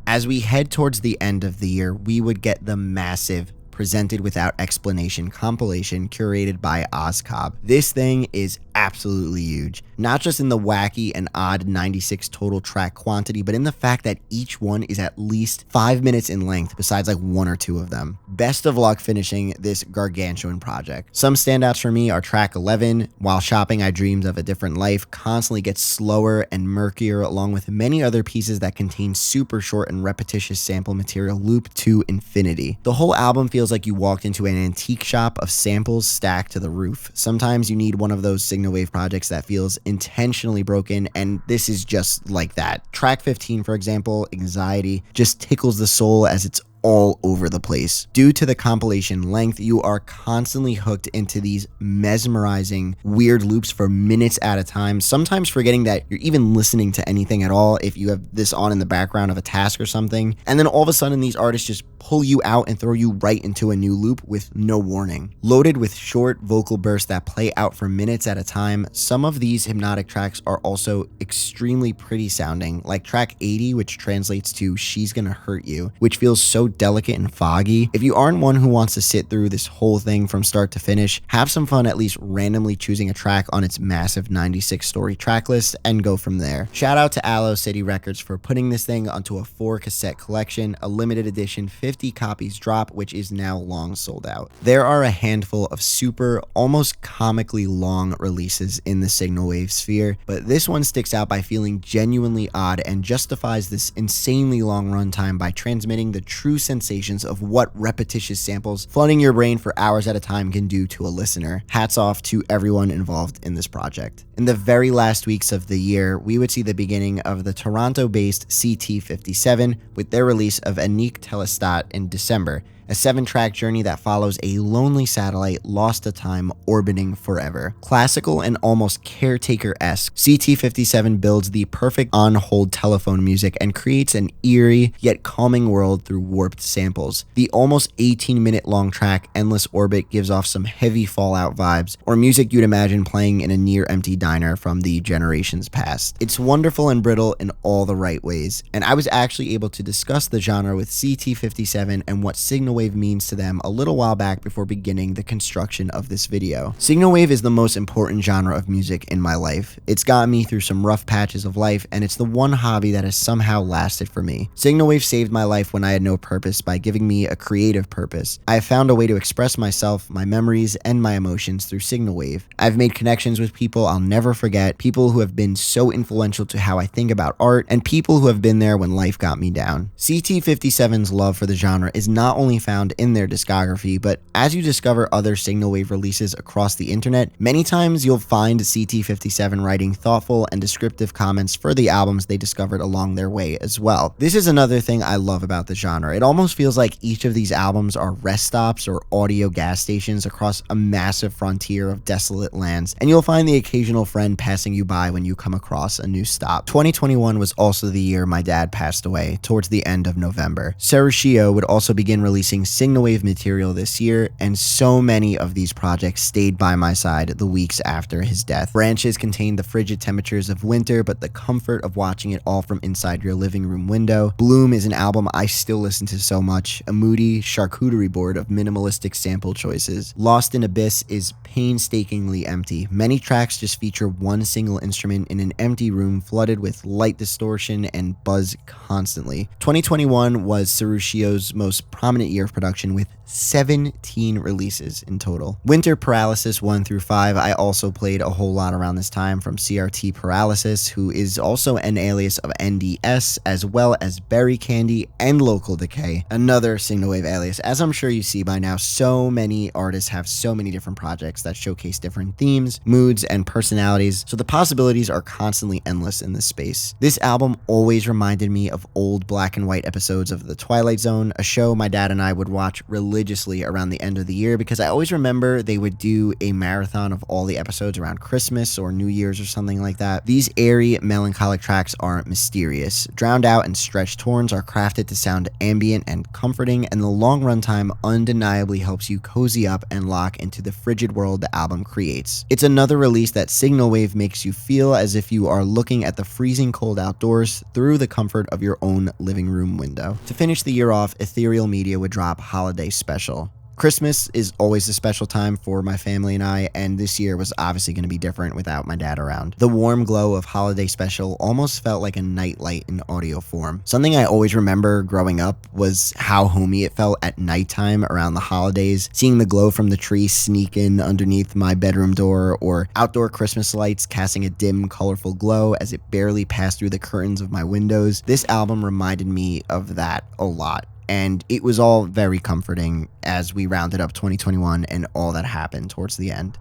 As we head towards the end of the year, we would get the massive Presented Without Explanation compilation curated by Ozcob. This thing is absolutely huge, not just in the wacky and odd 96 total track quantity, but in the fact that each one is at least 5 minutes in length besides like one or two of them. Best of luck finishing this gargantuan project. Some standouts for me are track 11, While Shopping I Dreamed of a Different Life, constantly gets slower and murkier, along with many other pieces that contain super short and repetitious sample material looped to infinity. The whole album feels like you walked into an antique shop of samples stacked to the roof. Sometimes you need one of those Signalwave projects that feels intentionally broken, and this is just like that. Track 15, for example, Anxiety, just tickles the soul as it's all over the place. Due to the compilation length, you are constantly hooked into these mesmerizing, weird loops for minutes at a time, sometimes forgetting that you're even listening to anything at all if you have this on in the background of a task or something. And then all of a sudden, these artists just pull you out and throw you right into a new loop with no warning. Loaded with short vocal bursts that play out for minutes at a time, some of these hypnotic tracks are also extremely pretty sounding, like track 80, which translates to She's Gonna Hurt You, which feels so delicate and foggy. If you aren't one who wants to sit through this whole thing from start to finish, have some fun at least randomly choosing a track on its massive 96 story track list and go from there. Shout out to Aloe City Records for putting this thing onto a 4 cassette collection, a limited edition 50 copies drop, which is now long sold out. There are a handful of super, almost comically long releases in the Signalwave sphere, but this one sticks out by feeling genuinely odd and justifies this insanely long runtime by transmitting the true sensations of what repetitious samples flooding your brain for hours at a time can do to a listener. Hats off to everyone involved in this project. In the very last weeks of the year, we would see the beginning of the Toronto-based CT57 with their release of Anique Telestat in December, a 7-track journey that follows a lonely satellite lost to time orbiting forever. Classical and almost caretaker-esque, CT57 builds the perfect on-hold telephone music and creates an eerie yet calming world through warped samples. The almost 18-minute long track Endless Orbit gives off some heavy Fallout vibes, or music you'd imagine playing in a near-empty diner from the generations past. It's wonderful and brittle in all the right ways, and I was actually able to discuss the genre with CT57 and what Signalwave means to them a little while back before beginning the construction of this video. Signalwave is the most important genre of music in my life. It's gotten me through some rough patches of life, and it's the one hobby that has somehow lasted for me. Signalwave saved my life when I had no purpose by giving me a creative purpose. I have found a way to express myself, my memories, and my emotions through Signalwave. I've made connections with people I'll never forget, people who have been so influential to how I think about art, and people who have been there when life got me down. CT57's love for the genre is not only found in their discography, but as you discover other Signalwave releases across the internet, many times you'll find CT57 writing thoughtful and descriptive comments for the albums they discovered along their way as well. This is another thing I love about the genre. It almost feels like each of these albums are rest stops or audio gas stations across a massive frontier of desolate lands, and you'll find the occasional friend passing you by when you come across a new stop. 2021 was also the year my dad passed away, towards the end of November. Serushio would also begin releasing Signalwave material this year, and so many of these projects stayed by my side the weeks after his death. Branches contained the frigid temperatures of winter, but the comfort of watching it all from inside your living room window. Bloom is an album I still listen to so much, a moody charcuterie board of minimalistic sample choices. Lost in Abyss is painstakingly empty. Many tracks just feature one single instrument in an empty room flooded with light distortion and buzz constantly. 2021 was Serushio's most prominent year of production, with 17 releases in total. Winter Paralysis 1 through 5 I also played a whole lot around this time, from CRT Paralysis, who is also an alias of NDS, as well as Berry Candy and Local Decay, another Signalwave alias. As I'm sure you see by now, so many artists have so many different projects that showcase different themes, moods, and personalities, so the possibilities are constantly endless in this space. This album always reminded me of old black and white episodes of The Twilight Zone, a show my dad and I would watch religiously around the end of the year, because I always remember they would do a marathon of all the episodes around Christmas or New Year's or something like that. These airy, melancholic tracks are mysterious. Drowned out and stretched horns are crafted to sound ambient and comforting, and the long runtime undeniably helps you cozy up and lock into the frigid world the album creates. It's another release that Signalwave makes you feel as if you are looking at the freezing cold outdoors through the comfort of your own living room window. To finish the year off, Ethereal Media would drop Holiday Special. Christmas is always a special time for my family and I, and this year was obviously going to be different without my dad around. The warm glow of Holiday Special almost felt like a nightlight in audio form. Something I always remember growing up was how homey it felt at nighttime around the holidays, seeing the glow from the tree sneak in underneath my bedroom door, or outdoor Christmas lights casting a dim, colorful glow as it barely passed through the curtains of my windows. This album reminded me of that a lot, and it was all very comforting as we rounded up 2021 and all that happened towards the end.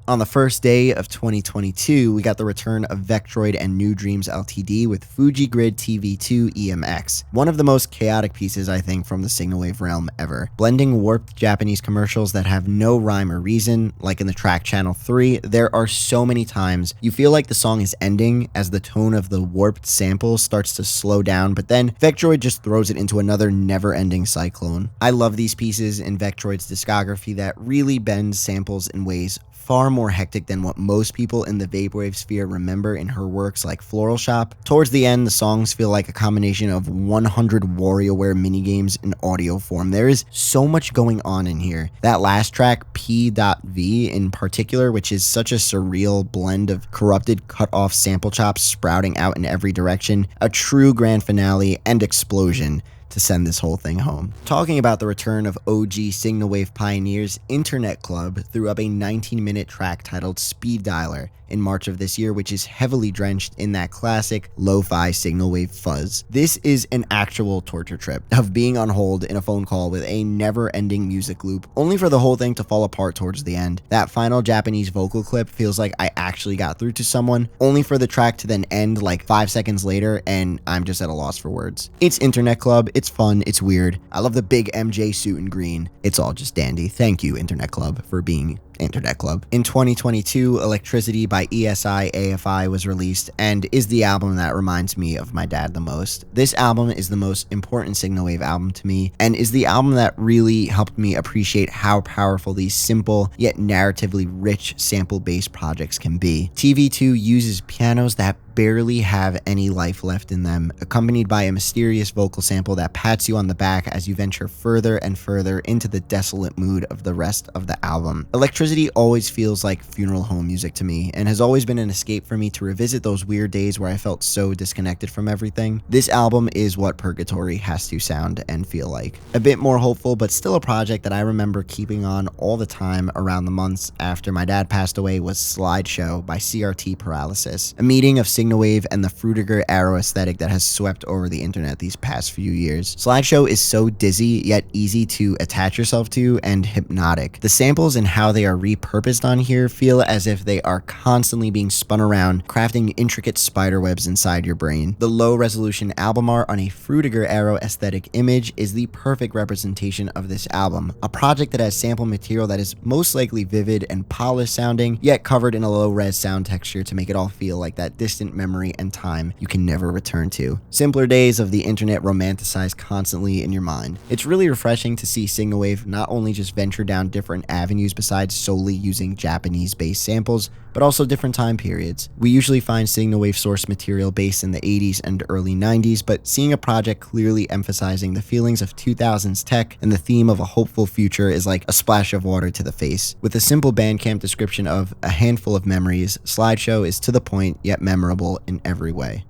On the first day of 2022, we got the return of Vectroid and New Dreams Ltd. with Fuji Grid TV2 EMX, one of the most chaotic pieces I think from the Signalwave realm ever. Blending warped Japanese commercials that have no rhyme or reason, like in the track Channel 3, there are so many times you feel like the song is ending as the tone of the warped sample starts to slow down, but then Vectroid just throws it into another never-ending cyclone. I love these pieces in Vectroid's discography that really bends samples in ways far more hectic than what most people in the vaporwave sphere remember in her works like Floral Shop. Towards the end, the songs feel like a combination of 100 WarioWare minigames in audio form. There is so much going on in here. That last track, P.V. in particular, which is such a surreal blend of corrupted cut-off sample chops sprouting out in every direction, a true grand finale and explosion to send this whole thing home. Talking about the return of OG Signalwave pioneers, Internet Club threw up a 19-minute track titled Speed Dialer in March of this year, which is heavily drenched in that classic lo-fi Signalwave fuzz. This is an actual torture trip of being on hold in a phone call with a never-ending music loop, only for the whole thing to fall apart towards the end. That final Japanese vocal clip feels like I actually got through to someone, only for the track to then end like 5 seconds later, and I'm just at a loss for words. It's Internet Club, it's fun, it's weird. I love the big MJ suit in green. It's all just dandy. Thank you, Internet Club, for being Internet Club. In 2022, Electricity by ESI AFI was released and is the album that reminds me of my dad the most. This album is the most important Signalwave album to me, and is the album that really helped me appreciate how powerful these simple yet narratively rich sample-based projects can be. TV2 uses pianos that barely have any life left in them, accompanied by a mysterious vocal sample that pats you on the back as you venture further and further into the desolate mood of the rest of the album. Electricity Electricity always feels like funeral home music to me, and has always been an escape for me to revisit those weird days where I felt so disconnected from everything. This album is what purgatory has to sound and feel like. A bit more hopeful, but still a project that I remember keeping on all the time around the months after my dad passed away was Slideshow by CRT Paralysis, a meeting of Signalwave and the Fruitiger Arrow aesthetic that has swept over the internet these past few years. Slideshow is so dizzy, yet easy to attach yourself to and hypnotic. The samples and how they are repurposed on here feel as if they are constantly being spun around, crafting intricate spiderwebs inside your brain. The low-resolution album art on a Fruitiger Arrow aesthetic image is the perfect representation of this album, a project that has sample material that is most likely vivid and polished sounding, yet covered in a low-res sound texture to make it all feel like that distant memory and time you can never return to. Simpler days of the internet romanticized constantly in your mind. It's really refreshing to see Signalwave not only just venture down different avenues besides solely using Japanese-based samples, but also different time periods. We usually find Signalwave source material based in the 80s and early 90s, but seeing a project clearly emphasizing the feelings of 2000s tech and the theme of a hopeful future is like a splash of water to the face. With a simple Bandcamp description of a handful of memories, Slideshow is to the point yet memorable in every way.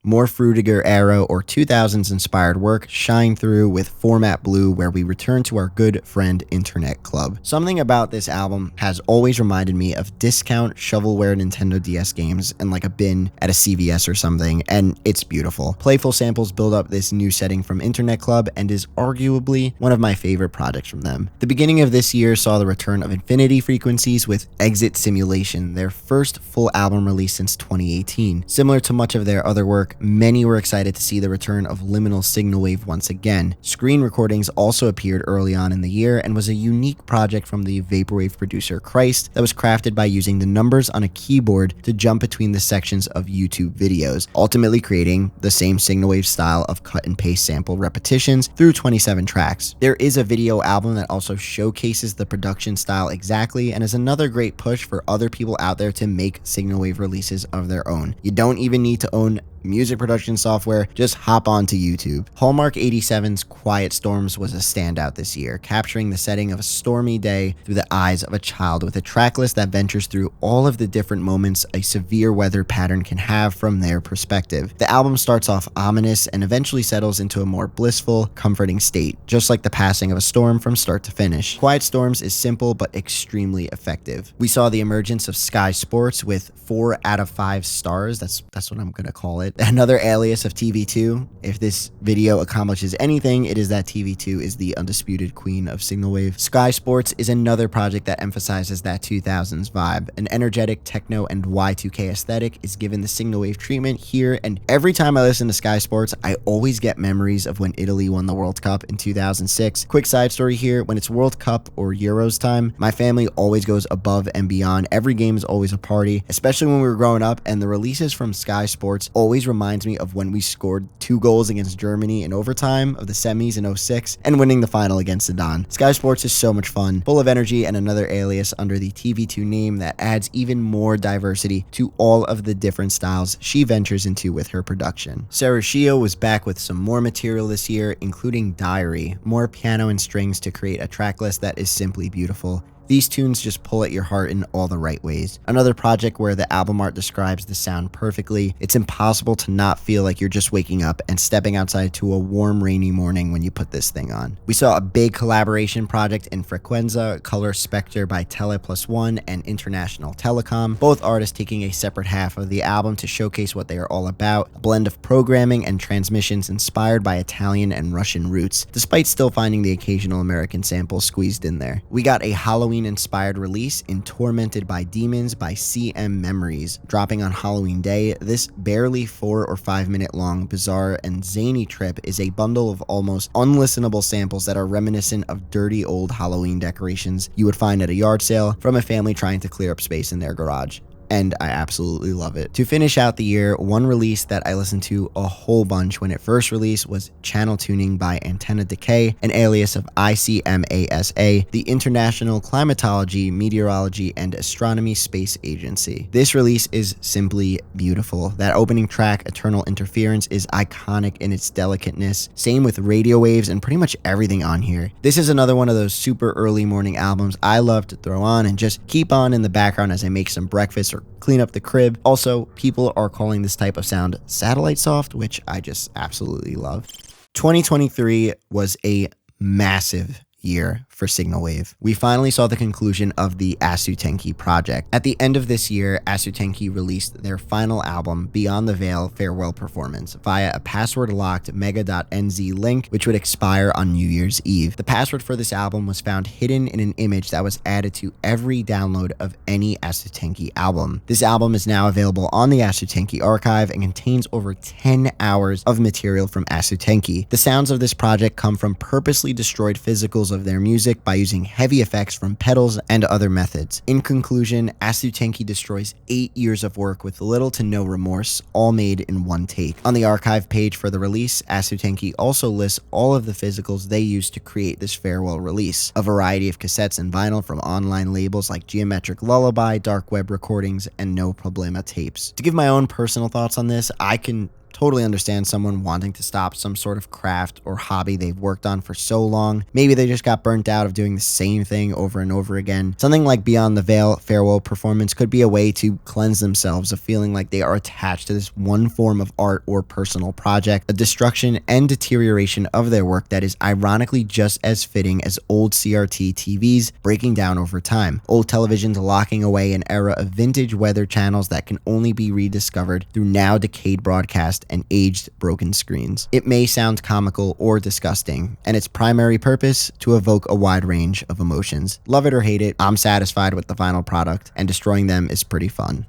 More Fruitiger Arrow or 2000s inspired work shine through with Format Blue, where we return to our good friend Internet Club. Something about this album has always reminded me of discount shovelware Nintendo DS games and like a bin at a CVS or something, and it's beautiful. Playful samples build up this new setting from Internet Club and is arguably one of my favorite projects from them. The beginning of this year saw the return of Infinity Frequencies with Exit Simulation, their first full album release since 2018. Similar to much of their other work, many were excited to see the return of Liminal Signalwave once again. Screen recordings also appeared early on in the year and was a unique project from the vaporwave producer Christ that was crafted by using the numbers on a keyboard to jump between the sections of YouTube videos, ultimately creating the same Signalwave style of cut and paste sample repetitions through 27 tracks. There is a video album that also showcases the production style exactly and is another great push for other people out there to make Signalwave releases of their own. You don't even need to own music production software, just hop onto YouTube. Hallmark 87's Quiet Storms was a standout this year, capturing the setting of a stormy day through the eyes of a child with a tracklist that ventures through all of the different moments a severe weather pattern can have from their perspective. The album starts off ominous and eventually settles into a more blissful, comforting state, just like the passing of a storm from start to finish. Quiet Storms is simple but extremely effective. We saw the emergence of Sky Sports with 4 out of 5 stars. That's what I'm gonna call it. Another alias of TV2. If this video accomplishes anything, it is that TV2 is the undisputed queen of Signalwave. Sky Sports is another project that emphasizes that 2000s vibe. An energetic techno and Y2K aesthetic is given the Signalwave treatment here, and every time I listen to Sky Sports, I always get memories of when Italy won the World Cup in 2006. Quick side story here, when it's World Cup or Euros time, my family always goes above and beyond. Every game is always a party, especially when we were growing up, and the releases from Sky Sports always reminds me of when we scored 2 goals against Germany in overtime of the semis in 06 and winning the final against Sudan. Sky Sports is so much fun, full of energy, and another alias under the TV2 name that adds even more diversity to all of the different styles she ventures into with her production. Sarah Shio was back with some more material this year, including Diary, more piano and strings to create a track list that is simply beautiful. These tunes just pull at your heart in all the right ways. Another project where the album art describes the sound perfectly. It's impossible to not feel like you're just waking up and stepping outside to a warm, rainy morning when you put this thing on. We saw a big collaboration project in Frequenza, Color Spectre by Tele Plus One and International Telecom, both artists taking a separate half of the album to showcase what they are all about, a blend of programming and transmissions inspired by Italian and Russian roots, despite still finding the occasional American sample squeezed in there. We got a Halloween-inspired release in Tormented by Demons by CM Memories, dropping on Halloween Day. This barely 4 or 5 minute long, bizarre, and zany trip is a bundle of almost unlistenable samples that are reminiscent of dirty old Halloween decorations you would find at a yard sale from a family trying to clear up space in their garage. and I absolutely love it. To finish out the year, one release that I listened to a whole bunch when it first released was Channel Tuning by Antenna Decay, an alias of ICMASA, the International Climatology, Meteorology, and Astronomy Space Agency. This release is simply beautiful. That opening track, Eternal Interference, is iconic in its delicateness. Same with radio waves and pretty much everything on here. This is another one of those super early morning albums I love to throw on and just keep on in the background as I make some breakfast or clean up the crib. Also, people are calling this type of sound satellite soft, which I just absolutely love. 2023 was a massive year for Signalwave. We finally saw the conclusion of the Asu Tenki project. At the end of this year, Asu Tenki released their final album, Beyond the Veil Farewell Performance, via a password-locked mega.nz link, which would expire on New Year's Eve. The password for this album was found hidden in an image that was added to every download of any Asu Tenki album. This album is now available on the Asu Tenki archive and contains over 10 hours of material from Asu Tenki. The sounds of this project come from purposely destroyed physicals of their music by using heavy effects from pedals and other methods. In conclusion, Asu Tenki destroys 8 years of work with little to no remorse, all made in one take. On the archive page for the release, Asu Tenki also lists all of the physicals they used to create this farewell release. A variety of cassettes and vinyl from online labels like Geometric Lullaby, Dark Web Recordings, and No Problema tapes. To give my own personal thoughts on this, I can totally understand someone wanting to stop some sort of craft or hobby they've worked on for so long. Maybe they just got burnt out of doing the same thing over and over again. Something like Beyond the Veil Farewell Performance could be a way to cleanse themselves of feeling like they are attached to this one form of art or personal project, a destruction and deterioration of their work that is ironically just as fitting as old CRT TVs breaking down over time, old televisions locking away an era of vintage weather channels that can only be rediscovered through now decayed broadcast and aged broken screens. It may sound comical or disgusting, and its primary purpose to evoke a wide range of emotions. Love it or hate it, I'm satisfied with the final product, and destroying them is pretty fun.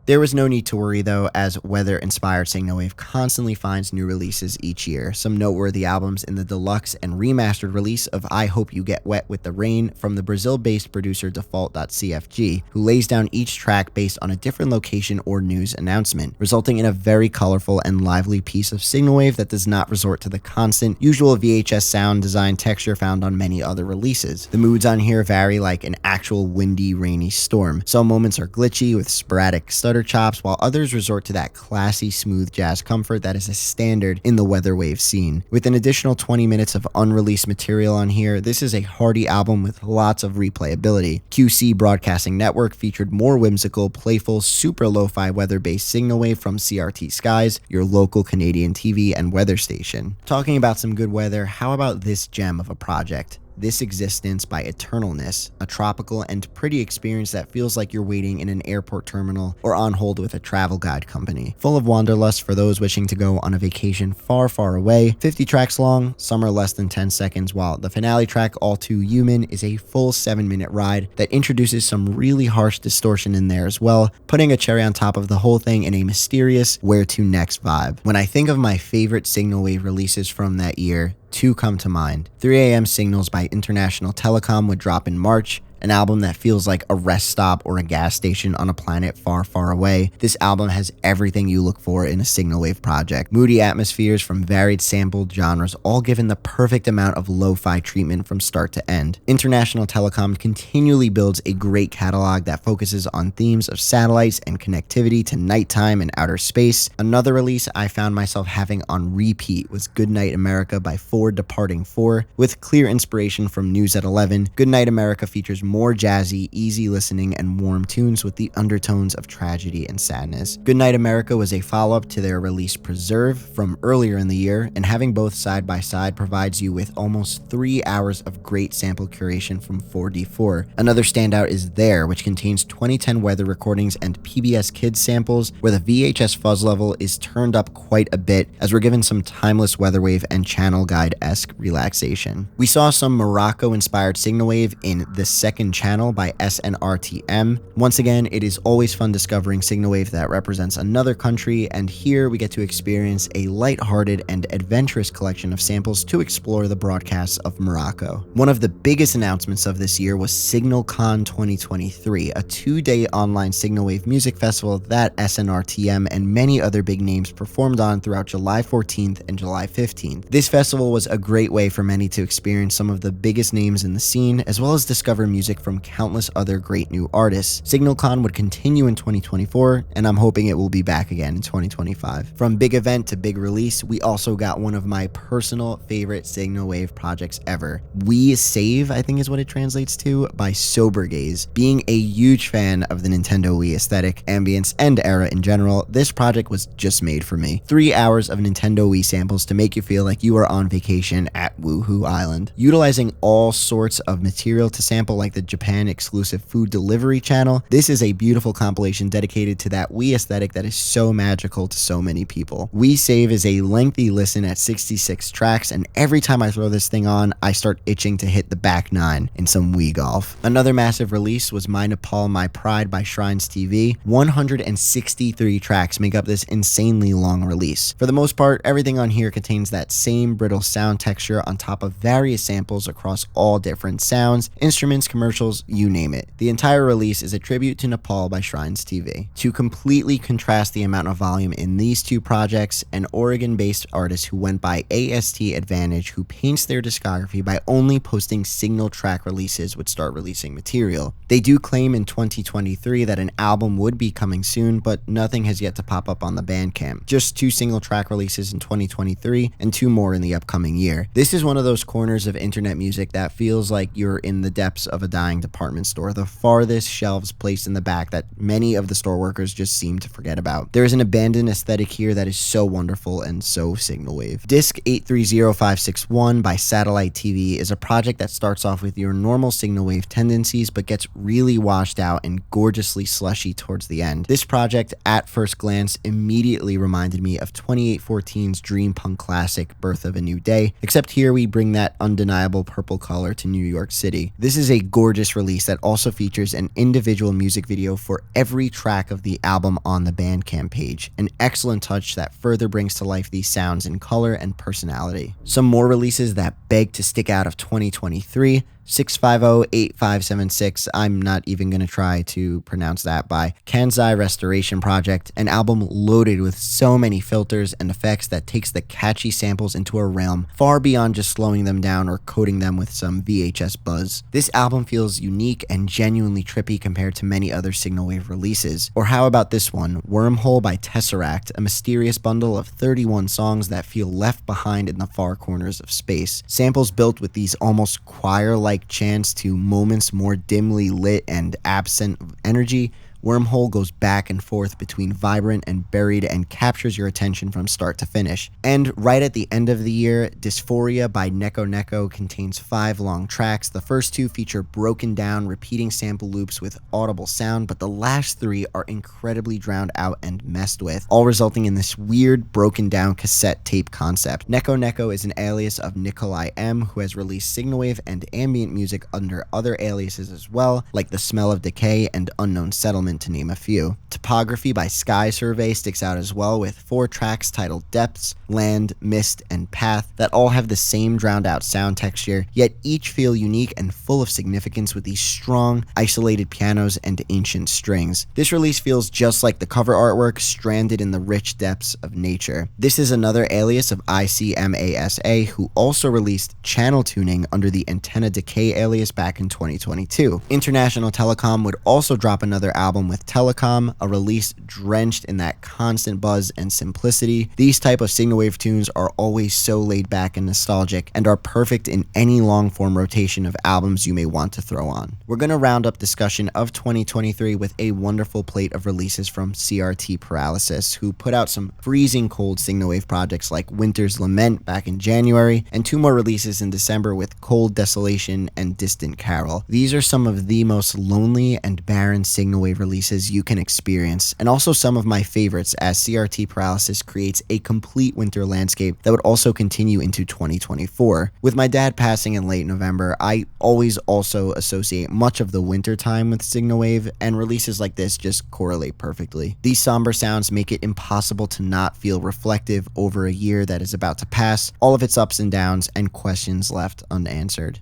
There was no need to worry though, as weather-inspired Signalwave constantly finds new releases each year. Some noteworthy albums in the deluxe and remastered release of I Hope You Get Wet with the Rain from the Brazil-based producer Default.cfg, who lays down each track based on a different location or news announcement, resulting in a very colorful and lively piece of Signalwave that does not resort to the constant, usual VHS sound design texture found on many other releases. The moods on here vary like an actual windy, rainy storm. Some moments are glitchy with sporadic stutter chops, while others resort to that classy, smooth jazz comfort that is a standard in the weatherwave scene. With an additional 20 minutes of unreleased material on here, this is a hearty album with lots of replayability. QC Broadcasting Network featured more whimsical, playful, super lo-fi weather-based Signalwave from CRT Skies, your local Canadian TV and weather station. Talking about some good weather, how about this gem of a project? This Existence by Eternalness, a tropical and pretty experience that feels like you're waiting in an airport terminal or on hold with a travel guide company. Full of wanderlust for those wishing to go on a vacation far, far away. 50 tracks long, some are less than 10 seconds, while the finale track, All Too Human, is a full 7-minute ride that introduces some really harsh distortion in there as well, putting a cherry on top of the whole thing in a mysterious where to next vibe. When I think of my favorite Signalwave releases from that year, two come to mind. 3 AM Signals by International Telecom would drop in March, an album that feels like a rest stop or a gas station on a planet far, far away. This album has everything you look for in a Signalwave project. Moody atmospheres from varied sampled genres, all given the perfect amount of lo-fi treatment from start to end. International Telecom continually builds a great catalog that focuses on themes of satellites and connectivity to nighttime and outer space. Another release I found myself having on repeat was Goodnight America by Ford Departing 4, with clear inspiration from News at 11. Goodnight America features more jazzy, easy listening, and warm tunes with the undertones of tragedy and sadness. Goodnight America was a follow-up to their release Preserve from earlier in the year, and having both side by side provides you with almost 3 hours of great sample curation from 4D4. Another standout is There, which contains 2010 weather recordings and PBS Kids samples, where the VHS fuzz level is turned up quite a bit, as we're given some timeless weatherwave and channel guide-esque relaxation. We saw some Morocco-inspired Signalwave in The Second Second Channel by SNRTM. Once again, it is always fun discovering Signalwave that represents another country, and here we get to experience a lighthearted and adventurous collection of samples to explore the broadcasts of Morocco. One of the biggest announcements of this year was SignalCon 2023, a 2-day online Signalwave music festival that SNRTM and many other big names performed on throughout July 14th and July 15th. This festival was a great way for many to experience some of the biggest names in the scene, as well as discover music from countless other great new artists. SignalCon would continue in 2024, and I'm hoping it will be back again in 2025. From big event to big release, we also got one of my personal favorite Signalwave projects ever. We Save, I think is what it translates to, by Sobergaze. Being a huge fan of the Nintendo Wii aesthetic, ambience, and era in general, this project was just made for me. 3 hours of Nintendo Wii samples to make you feel like you are on vacation at Woohoo Island. Utilizing all sorts of material to sample like the Japan exclusive food delivery channel, this is a beautiful compilation dedicated to that Wii aesthetic that is so magical to so many people. We Save is a lengthy listen at 66 tracks, and every time I throw this thing on, I start itching to hit the back nine in some Wii golf. Another massive release was My Nepal, My Pride by Shrines TV. 163 tracks make up this insanely long release. For the most part, everything on here contains that same brittle sound texture on top of various samples across all different sounds, instruments, commercials, you name it. The entire release is a tribute to Nepal by Shrines TV. To completely contrast the amount of volume in these two projects, an Oregon-based artist who went by AST Advantage, who paints their discography by only posting single track releases, would start releasing material. They do claim in 2023 that an album would be coming soon, but nothing has yet to pop up on the Bandcamp. Just 2 single track releases in 2023 and 2 more in the upcoming year. This is one of those corners of internet music that feels like you're in the depths of a dying department store, the farthest shelves placed in the back that many of the store workers just seem to forget about. There is an abandoned aesthetic here that is so wonderful and so Signalwave. Disc 830561 by Satellite TV is a project that starts off with your normal Signalwave tendencies but gets really washed out and gorgeously slushy towards the end. This project, at first glance, immediately reminded me of 2814's dream punk classic Birth of a New Day, except here we bring that undeniable purple color to New York City. This is a gorgeous release that also features an individual music video for every track of the album on the Bandcamp page, an excellent touch that further brings to life these sounds in color and personality. Some more releases that beg to stick out of 2023: 650-8576, I'm not even going to try to pronounce that, by Kanzai Restoration Project, an album loaded with so many filters and effects that takes the catchy samples into a realm far beyond just slowing them down or coating them with some VHS buzz. This album feels unique and genuinely trippy compared to many other Signalwave releases. Or how about this one, Wormhole by Tesseract, a mysterious bundle of 31 songs that feel left behind in the far corners of space. Samples built with these almost choir-like chants to moments more dimly lit and absent of energy, Wormhole goes back and forth between vibrant and buried and captures your attention from start to finish. And right at the end of the year, Dysphoria by Neko Neko contains 5 long tracks. The first 2 feature broken down, repeating sample loops with audible sound, but the last 3 are incredibly drowned out and messed with, all resulting in this weird broken down cassette tape concept. Neko Neko is an alias of Nikolai M, who has released Signalwave and ambient music under other aliases as well, like The Smell of Decay and Unknown Settlement, to name a few. Topography by Sky Survey sticks out as well, with 4 tracks titled Depths, Land, Mist, and Path that all have the same drowned out sound texture, yet each feel unique and full of significance with these strong, isolated pianos and ancient strings. This release feels just like the cover artwork, stranded in the rich depths of nature. This is another alias of ICMASA, who also released Channel Tuning under the Antenna Decay alias back in 2022. International Telecom would also drop another album with Telecom, a release drenched in that constant buzz and simplicity. These type of Signalwave tunes are always so laid back and nostalgic, and are perfect in any long form rotation of albums you may want to throw on. We're going to round up discussion of 2023 with a wonderful plate of releases from CRT Paralysis, who put out some freezing cold Signalwave projects like Winter's Lament back in January, and 2 more releases in December with Cold Desolation and Distant Carol. These are some of the most lonely and barren Signalwave releases releases you can experience, and also some of my favorites, as CRT Paralysis creates a complete winter landscape that would also continue into 2024. With my dad passing in late November, I always also associate much of the winter time with Signalwave, and releases like this just correlate perfectly. These somber sounds make it impossible to not feel reflective over a year that is about to pass, all of its ups and downs, and questions left unanswered.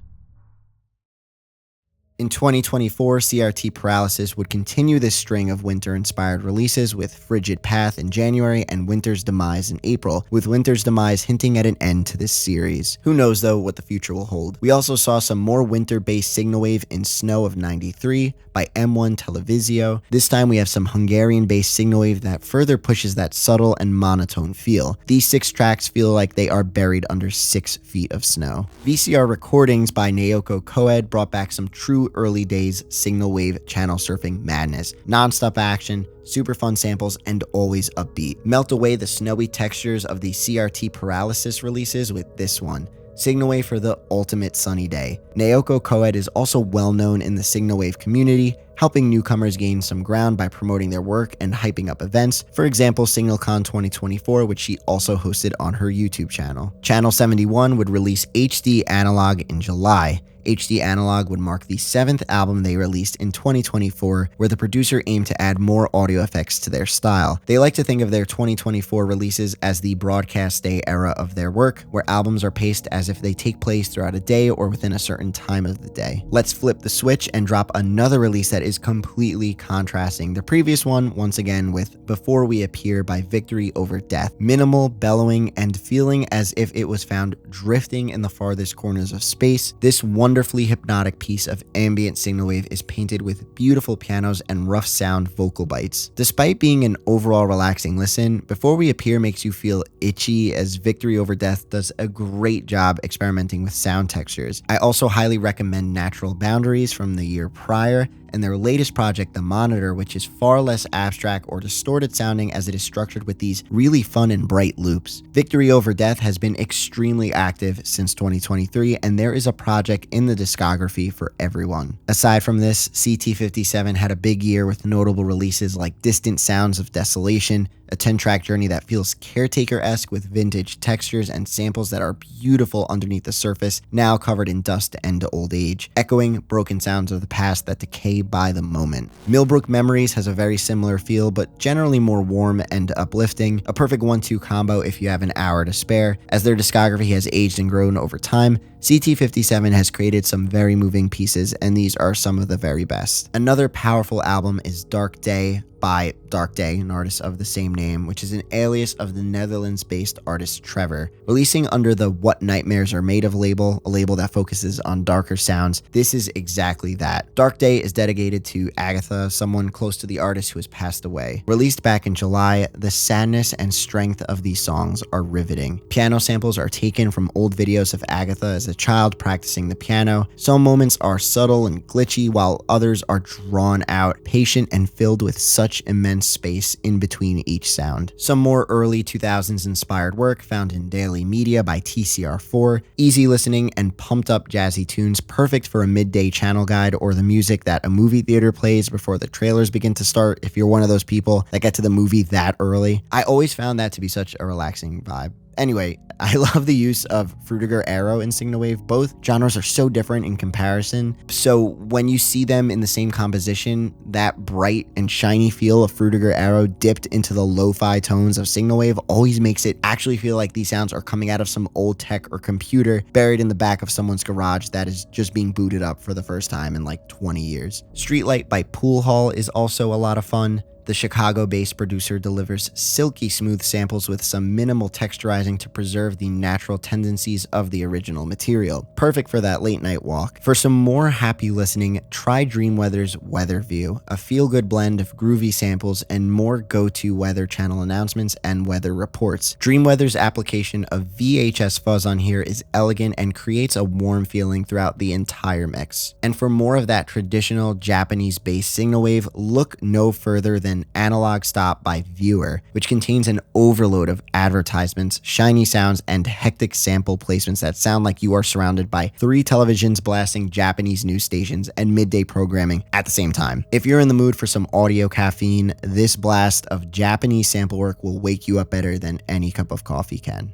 In 2024, CRT Paralysis would continue this string of winter-inspired releases with Frigid Path in January and Winter's Demise in April, with Winter's Demise hinting at an end to this series. Who knows, though, what the future will hold. We also saw some more winter-based Signalwave in Snow of 93 by M1 Televisio. This time we have some Hungarian-based Signalwave that further pushes that subtle and monotone feel. These 6 tracks feel like they are buried under 6 feet of snow. VCR Recordings by Naoko Koed brought back some true early days Signalwave channel surfing madness. Non-stop action, super fun samples, and always upbeat. Melt away the snowy textures of the CRT Paralysis releases with this one, Signalwave for the ultimate sunny day. Naoko Koed is also well known in the Signalwave community, helping newcomers gain some ground by promoting their work and hyping up events, for example SignalCon 2024, which she also hosted on her YouTube channel. Channel 71 would release HD Analog in July. HD Analog would mark the 7th album they released in 2024, where the producer aimed to add more audio effects to their style. They like to think of their 2024 releases as the broadcast day era of their work, where albums are paced as if they take place throughout a day or within a certain time of the day. Let's flip the switch and drop another release that is completely contrasting the previous one, once again with Before We Appear by Victory Over Death. Minimal, bellowing, and feeling as if it was found drifting in the farthest corners of space, this wonderfully hypnotic piece of ambient Signalwave is painted with beautiful pianos and rough sound vocal bites. Despite being an overall relaxing listen, Before We Appear makes you feel itchy, as Victory Over Death does a great job experimenting with sound textures. I also highly recommend Natural Boundaries from the year prior, and their latest project, The Monitor, which is far less abstract or distorted sounding as it is structured with these really fun and bright loops. Victory Over Death has been extremely active since 2023, and there is a project in the discography for everyone. Aside from this, CT57 had a big year with notable releases like Distant Sounds of Desolation, a 10-track journey that feels Caretaker-esque with vintage textures and samples that are beautiful underneath the surface, now covered in dust and old age, echoing broken sounds of the past that decay by the moment. Millbrook Memories has a very similar feel, but generally more warm and uplifting, a perfect 1-2 combo if you have an hour to spare. As their discography has aged and grown over time, CT57 has created some very moving pieces, and these are some of the very best. Another powerful album is Dark Day by Dark Day, an artist of the same name, which is an alias of the Netherlands-based artist Trevor. Releasing under the What Nightmares Are Made Of label, a label that focuses on darker sounds, this is exactly that. Dark Day is dedicated to Agatha, someone close to the artist who has passed away. Released back in July, the sadness and strength of these songs are riveting. Piano samples are taken from old videos of Agatha as a child practicing the piano. Some moments are subtle and glitchy, while others are drawn out, patient, and filled with such immense space in between each sound. Some more early 2000s inspired work found in Daily Media by TCR4, easy listening and pumped up jazzy tunes, perfect for a midday channel guide or the music that a movie theater plays before the trailers begin to start, if you're one of those people that get to the movie that early. I always found that to be such a relaxing vibe. Anyway, I love the use of Frutiger Arrow in Signalwave. Both genres are so different in comparison, so when you see them in the same composition, that bright and shiny feel of Frutiger Arrow dipped into the lo-fi tones of Signalwave always makes it actually feel like these sounds are coming out of some old tech or computer buried in the back of someone's garage that is just being booted up for the first time in like 20 years. Streetlight by Pool Hall is also a lot of fun. The Chicago-based producer delivers silky smooth samples with some minimal texturizing to preserve the natural tendencies of the original material. Perfect for that late night walk. For some more happy listening, try Dreamweather's Weather View, a feel-good blend of groovy samples and more go-to weather channel announcements and weather reports. Dreamweather's application of VHS fuzz on here is elegant and creates a warm feeling throughout the entire mix. And for more of that traditional Japanese-based Signalwave, look no further than an analog stop by Viewer, which contains an overload of advertisements, shiny sounds, and hectic sample placements that sound like you are surrounded by 3 televisions blasting Japanese news stations and midday programming at the same time. If you're in the mood for some audio caffeine, this blast of Japanese sample work will wake you up better than any cup of coffee can.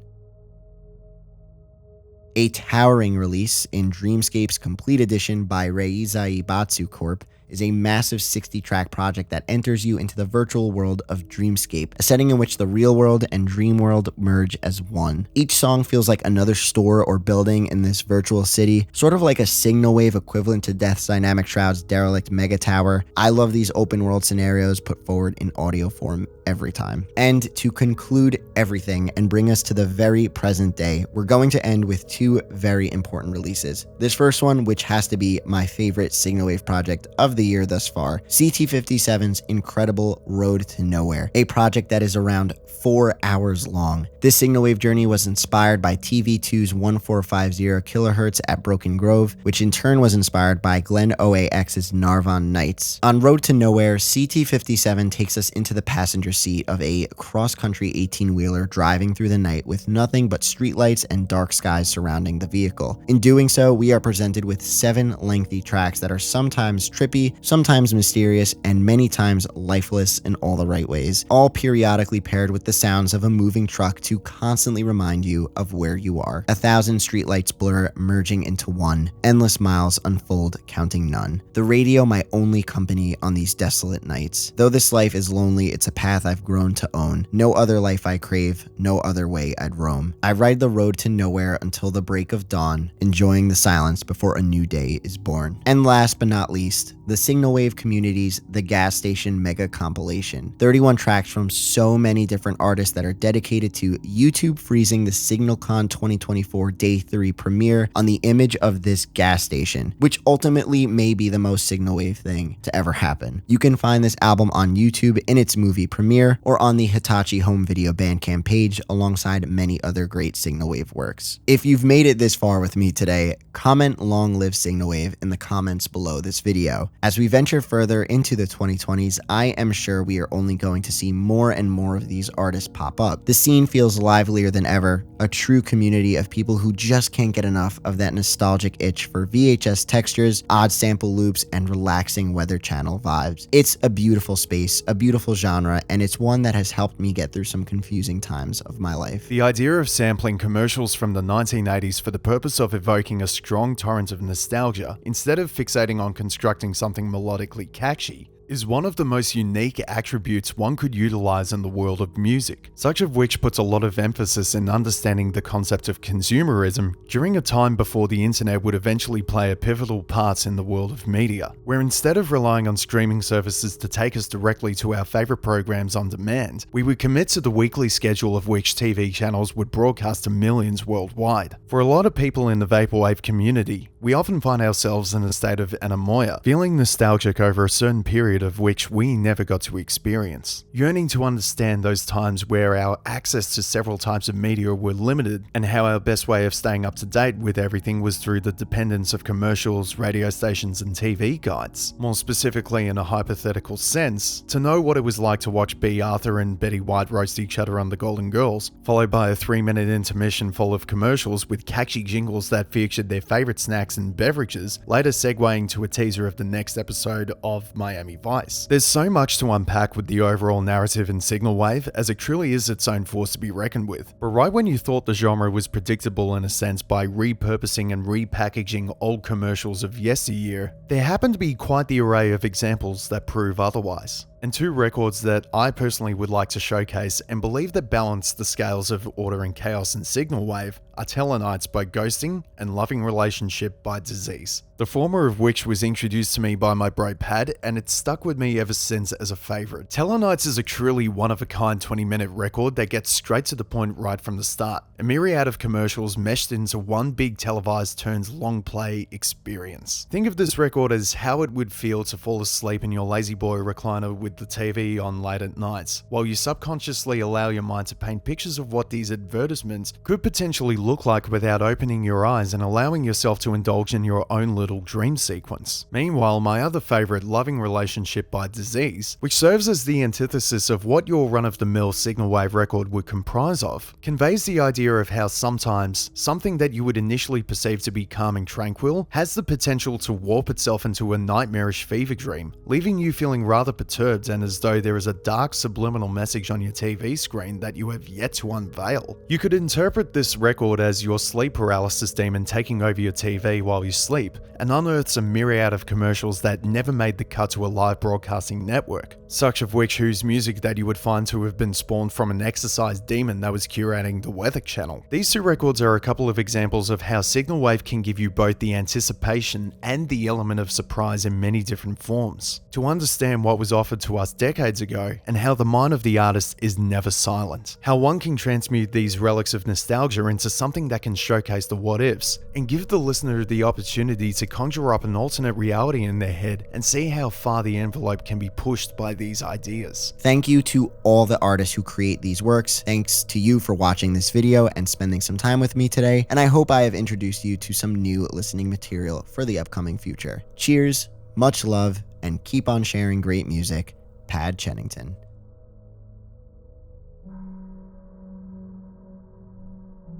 A towering release in Dreamscape's Complete Edition by Reizai Batsu Corp. Is a massive 60-track project that enters you into the virtual world of Dreamscape, a setting in which the real world and dream world merge as one. Each song feels like another store or building in this virtual city, sort of like a Signalwave equivalent to Death's Dynamic Shroud's derelict mega tower. I love these open world scenarios put forward in audio form every time. And to conclude everything and bring us to the very present day, we're going to end with 2 very important releases. This first one, which has to be my favorite Signalwave project of the year thus far, CT57's incredible Road to Nowhere, a project that is around 4 hours long. This Signalwave journey was inspired by TV2's 1450 kHz at Broken Grove, which in turn was inspired by Glenn OAX's Narvon Nights. On Road to Nowhere, CT57 takes us into the passenger seat of a cross-country 18-wheeler driving through the night with nothing but streetlights and dark skies surrounding the vehicle. In doing so, we are presented with 7 lengthy tracks that are sometimes trippy, sometimes mysterious, and many times lifeless in all the right ways, all periodically paired with the sounds of a moving truck to constantly remind you of where you are. 1,000 streetlights blur, merging into one. Endless miles unfold, counting none. The radio my only company on these desolate nights. Though this life is lonely, it's a path I've grown to own. No other life I crave, no other way I'd roam. I ride the road to nowhere until the break of dawn, enjoying the silence before a new day is born. And last but not least, the Signalwave community's The Gas Station Mega Compilation. 31 tracks from so many different artists that are dedicated to YouTube freezing the SignalCon 2024 Day 3 premiere on the image of this gas station, which ultimately may be the most Signalwave thing to ever happen. You can find this album on YouTube in its movie premiere or on the Hitachi Home Video Bandcamp page alongside many other great Signalwave works. If you've made it this far with me today, comment "Long Live Signalwave" in the comments below this video. As we venture further into the 2020s, I am sure we are only going to see more and more of these artists pop up. The scene feels livelier than ever, a true community of people who just can't get enough of that nostalgic itch for VHS textures, odd sample loops, and relaxing Weather Channel vibes. It's a beautiful space, a beautiful genre, and it's one that has helped me get through some confusing times of my life. The idea of sampling commercials from the 1980s for the purpose of evoking a strong torrent of nostalgia, instead of fixating on constructing something melodically catchy, is one of the most unique attributes one could utilize in the world of music, such of which puts a lot of emphasis in understanding the concept of consumerism during a time before the internet would eventually play a pivotal part in the world of media, where instead of relying on streaming services to take us directly to our favorite programs on demand, we would commit to the weekly schedule of which TV channels would broadcast to millions worldwide. For a lot of people in the Vaporwave community, we often find ourselves in a state of anemoia, feeling nostalgic over a certain period of which we never got to experience, yearning to understand those times where our access to several types of media were limited and how our best way of staying up to date with everything was through the dependence of commercials, radio stations, and TV guides. More specifically, in a hypothetical sense, to know what it was like to watch B. Arthur and Betty White roast each other on The Golden Girls, followed by a 3-minute intermission full of commercials with catchy jingles that featured their favorite snacks and beverages, later segueing to a teaser of the next episode of Miami Vice. There's so much to unpack with the overall narrative in Signalwave, as it truly is its own force to be reckoned with. But right when you thought the genre was predictable in a sense by repurposing and repackaging old commercials of yesteryear, there happen to be quite the array of examples that prove otherwise. And 2 records that I personally would like to showcase and believe that balance the scales of order and chaos in Signalwave are Telenites by Ghosting and Loving Relationship by Disease. The former of which was introduced to me by my bro Pad, and it's stuck with me ever since as a favourite. Telenites is a truly one-of-a-kind 20-minute record that gets straight to the point right from the start. A myriad of commercials meshed into one big televised turns long play experience. Think of this record as how it would feel to fall asleep in your lazy boy recliner with with the TV on late at nights, while you subconsciously allow your mind to paint pictures of what these advertisements could potentially look like without opening your eyes and allowing yourself to indulge in your own little dream sequence. Meanwhile, my other favorite, Loving Relationship by Disease, which serves as the antithesis of what your run-of-the-mill signal wave record would comprise of, conveys the idea of how sometimes something that you would initially perceive to be calm and tranquil has the potential to warp itself into a nightmarish fever dream, leaving you feeling rather perturbed and as though there is a dark subliminal message on your TV screen that you have yet to unveil. You could interpret this record as your sleep paralysis demon taking over your TV while you sleep and unearths a myriad of commercials that never made the cut to a live broadcasting network, such of which whose music that you would find to have been spawned from an exercise demon that was curating the Weather Channel. These two records are a couple of examples of how Signalwave can give you both the anticipation and the element of surprise in many different forms. To understand what was offered to us decades ago and how the mind of the artist is never silent, how one can transmute these relics of nostalgia into something that can showcase the what-ifs and give the listener the opportunity to conjure up an alternate reality in their head and see how far the envelope can be pushed by these ideas. Thank you to all the artists who create these works. Thanks to you for watching this video and spending some time with me today, and I hope I have introduced you to some new listening material for the upcoming future. Cheers, much love, and keep on sharing great music. Pad Chennington.